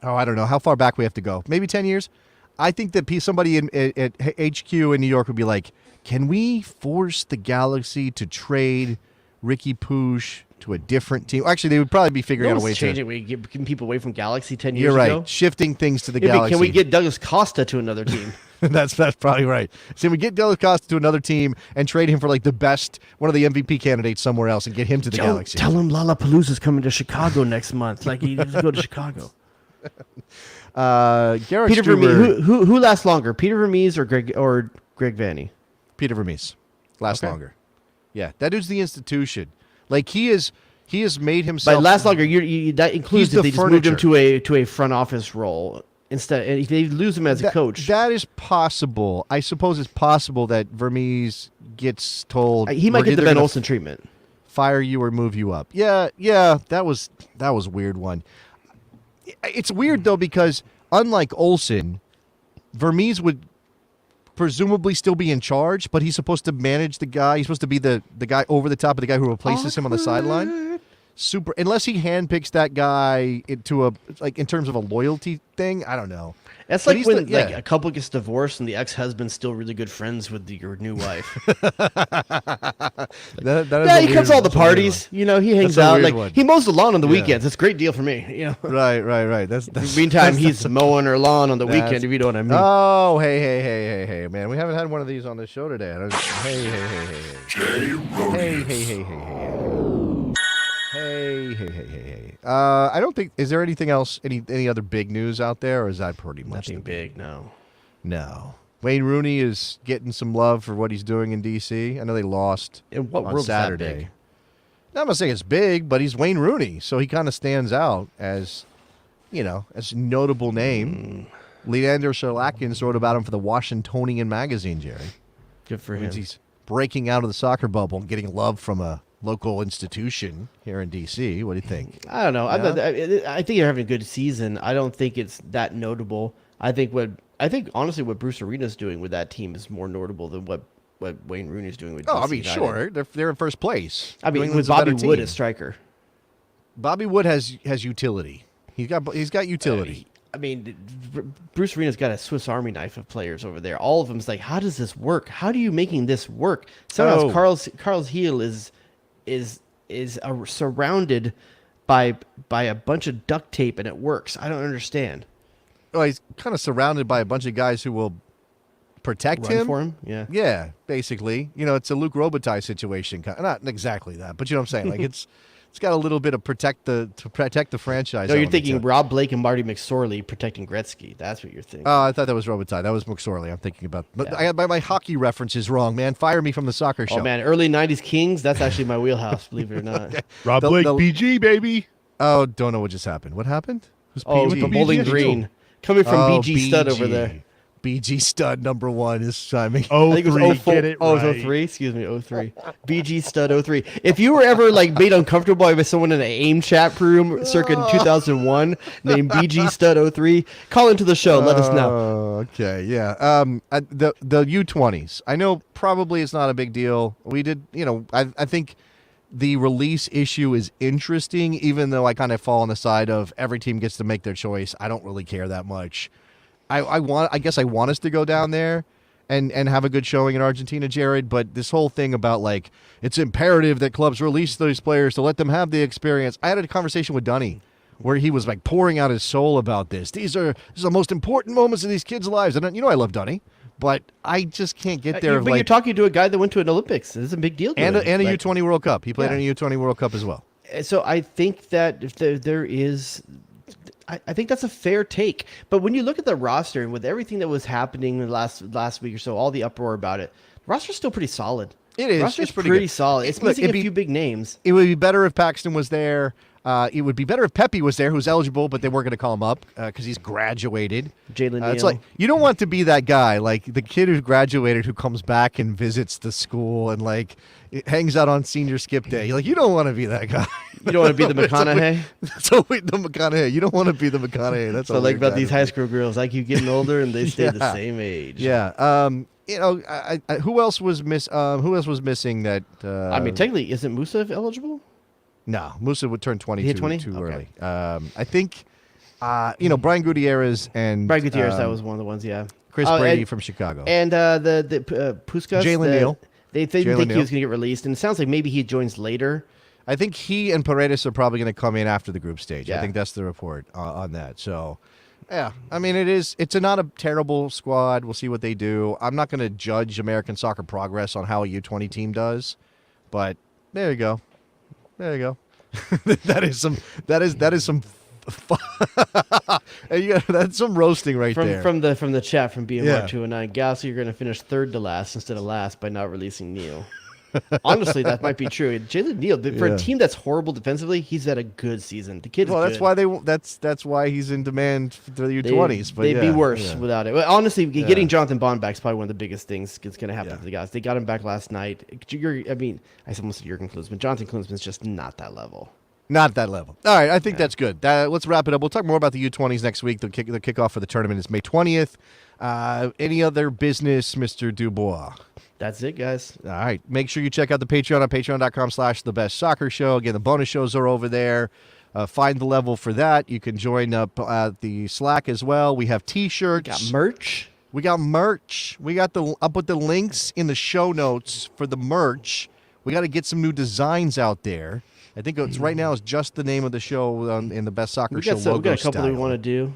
I don't know how far back we have to go. Maybe 10 years. I think that somebody at HQ in New York would be like, can we force the Galaxy to trade Ricky Pooch to a different team? Actually, they would probably be figuring No out a way one's to. changing. We getting people away from Galaxy 10 years You're right. ago. Shifting things to the Yeah, but Galaxy. can we get Douglas Costa to another team? That's probably right. So we get Douglas Costa to another team and trade him for like one of the MVP candidates somewhere else and get him to the Galaxy. Tell him Lollapalooza's coming to Chicago next month. Like he needs to go to Chicago. Garrett Peter Struber, Vermees. Who lasts longer, Peter Vermees or Greg Vanny? Peter Vermees lasts Okay. longer. Yeah, that is the institution. Like he has made By himself. last longer, that includes He's that they the just moved him furniture. to a front office role instead. And if they lose him as a coach, That is possible. I suppose it's possible that Vermees gets told he might we're get the either Ben gonna Olsen treatment. fire you or move you up. Yeah, that was a weird one. It's weird though because unlike Olsen, Vermees would presumably still be in charge, but he's supposed to manage the guy. He's supposed to be the guy over the top of the guy who replaces him on the sideline. Super, unless he handpicks that guy into in terms of a loyalty thing. I don't know. That's like when like a couple gets divorced and the ex-husband's still really good friends with your new wife. He comes to all the parties. You know, he hangs out. Like he mows the lawn on the weekends. It's a great deal for me. You know? Right. That's meantime, he's mowing her lawn on the weekend. If you know what I mean. Oh, hey, man. We haven't had one of these on the show today. Hey. I don't think. Is there anything else? Any other big news out there, or is that pretty much nothing big? No. Wayne Rooney is getting some love for what he's doing in D.C. I know they lost on Saturday. That big? I'm not saying it's big, but he's Wayne Rooney, so he kind of stands out as, as a notable name. Leander Sherlackins wrote about him for the Washingtonian magazine, Jerry. Good for him. He's breaking out of the soccer bubble and getting love from a local institution here in D.C. What do you think? I don't know. Yeah? I think they're having a good season. I don't think it's that notable. I think honestly what Bruce Arena's doing with that team is more notable than what Wayne Rooney's doing with DC United. Sure. They're in first place. I mean, with Bobby Wood as striker. Bobby Wood has utility. He's got utility. Bruce Arena's got a Swiss Army knife of players over there. All of them's like, how does this work? How are you making this work? Somehow Carl's heel is surrounded by a bunch of duct tape and it works. I don't understand. Well, he's kind of surrounded by a bunch of guys who will protect him for him. Yeah, basically. It's a Luke Robitaille situation. Not exactly that, but you know what I'm saying. Like it's got a little bit of protect the franchise. No, you're thinking Rob Blake and Marty McSorley protecting Gretzky. That's what you're thinking. Oh, I thought that was Robitaille. That was McSorley. I'm thinking about. But I got my hockey references wrong, man. Fire me from the soccer show. Oh man, early '90s Kings. That's actually my wheelhouse. Believe it or not. Okay. Rob Blake, BG baby. Oh, don't know what just happened. What happened? Who's BG? From Bowling Green. Coming from BG Stud over there. BG Stud #1 is chiming. Oh, I think it was 04. It was 03. Excuse me, 03. BG Stud 03. If you were ever made uncomfortable by someone in an AIM chat room circa 2001 named BG Stud 03, call into the show. Let us know. Okay, yeah. The U20s. I know probably it's not a big deal. We did, I think the release issue is interesting, even though I kind of fall on the side of every team gets to make their choice. I don't really care that much. I guess I want us to go down there and have a good showing in Argentina, Jared, but this whole thing about it's imperative that clubs release those players to let them have the experience. I had a conversation with Dunny where he was pouring out his soul about this. These are the most important moments of these kids' lives. And I love Dunny, but I just can't get there. But you're talking to a guy that went to an Olympics. It's a big deal. And a U20 World Cup. He played in a U20 World Cup as well. So I think that if there is... I think that's a fair take. But when you look at the roster and with everything that was happening in the last week or so, all the uproar about it, the roster's still pretty solid. It is. Roster's pretty solid. It's missing a few big names. It would be better if Paxton was there. It would be better if Pepe was there, who's eligible, but they weren't going to call him up because he's graduated. Jalen Neal. It's like you don't want to be that guy, like the kid who graduated who comes back and visits the school and it hangs out on senior skip day. You don't want to be that guy. You don't want to be the McConaughey? The McConaughey. You don't want to be the McConaughey. That's what I like about these high school girls. I keep getting older and they stay the same age. Yeah. Who else was missing that? Technically, isn't Musa eligible? No, Musa would turn 22 too okay. early. I think, Brian Gutierrez and... Brian Gutierrez, that was one of the ones, yeah. Chris Brady from Chicago. And the Puskas. Jalen Neal. They didn't think he was going to get released, and it sounds like maybe he joins later. I think he and Paredes are probably going to come in after the group stage. Yeah. I think that's the report on that. So, yeah, it's not a terrible squad. We'll see what they do. I'm not going to judge American soccer progress on how a U20 team does, but there you go. That is some that's some roasting there. From the chat from BMR 209. Gas, you're going to finish third to last instead of last by not releasing Neil. Honestly, that might be true. Jalen Neal, for Yeah. a team that's horrible defensively, he's had a good season. The kid's Well, good. that's why that's why he's in demand for the U20s. But they'd be yeah, worse yeah. without it. Well, honestly, getting Jonathan Bond back is probably one of the biggest things that's going to happen to the guys. They got him back last night. I almost said Jurgen Klinsmann. Jonathan Klinsmann's just not that level. Not that level. All right, I think that's good. Let's wrap it up. We'll talk more about the U20s next week. The kickoff for the tournament is May 20th. Any other business, Mr. DuBois? That's it, guys. All right. Make sure you check out the Patreon on patreon.com/thebestsoccershow. Again, the bonus shows are over there. Find the level for that. You can join up at the Slack as well. We have T-shirts. Got merch. We got merch. I'll put the links in the show notes for the merch. We got to get some new designs out there. I think it's right now is just the name of the show in the Best Soccer Show logo We got a couple that we style. want to do.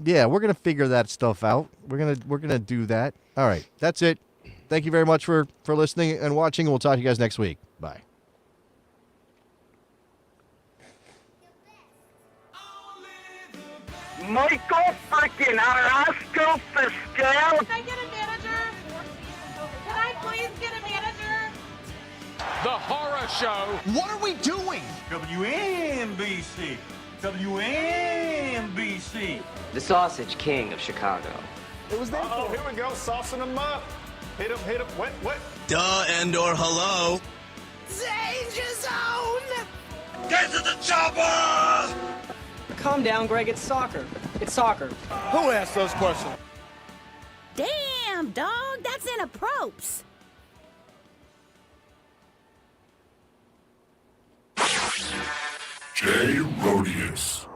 Yeah, we're gonna figure that stuff out. We're gonna do that. All right, that's it. Thank you very much for listening and watching. We'll talk to you guys next week. Bye. Michael freaking Arasco Fiscal. Can I get a manager? Can I please get a manager? The Horror Show. What are we doing? WNBC. WNBC. The Sausage King of Chicago. It was there. Oh, here we go, saucing them up. Hit him, what? Duh, and/or hello. Danger zone! Get to the chopper! Calm down, Greg. It's soccer. It's soccer. Who asked those questions? Damn, dog, that's inappropriate. J. Rodius.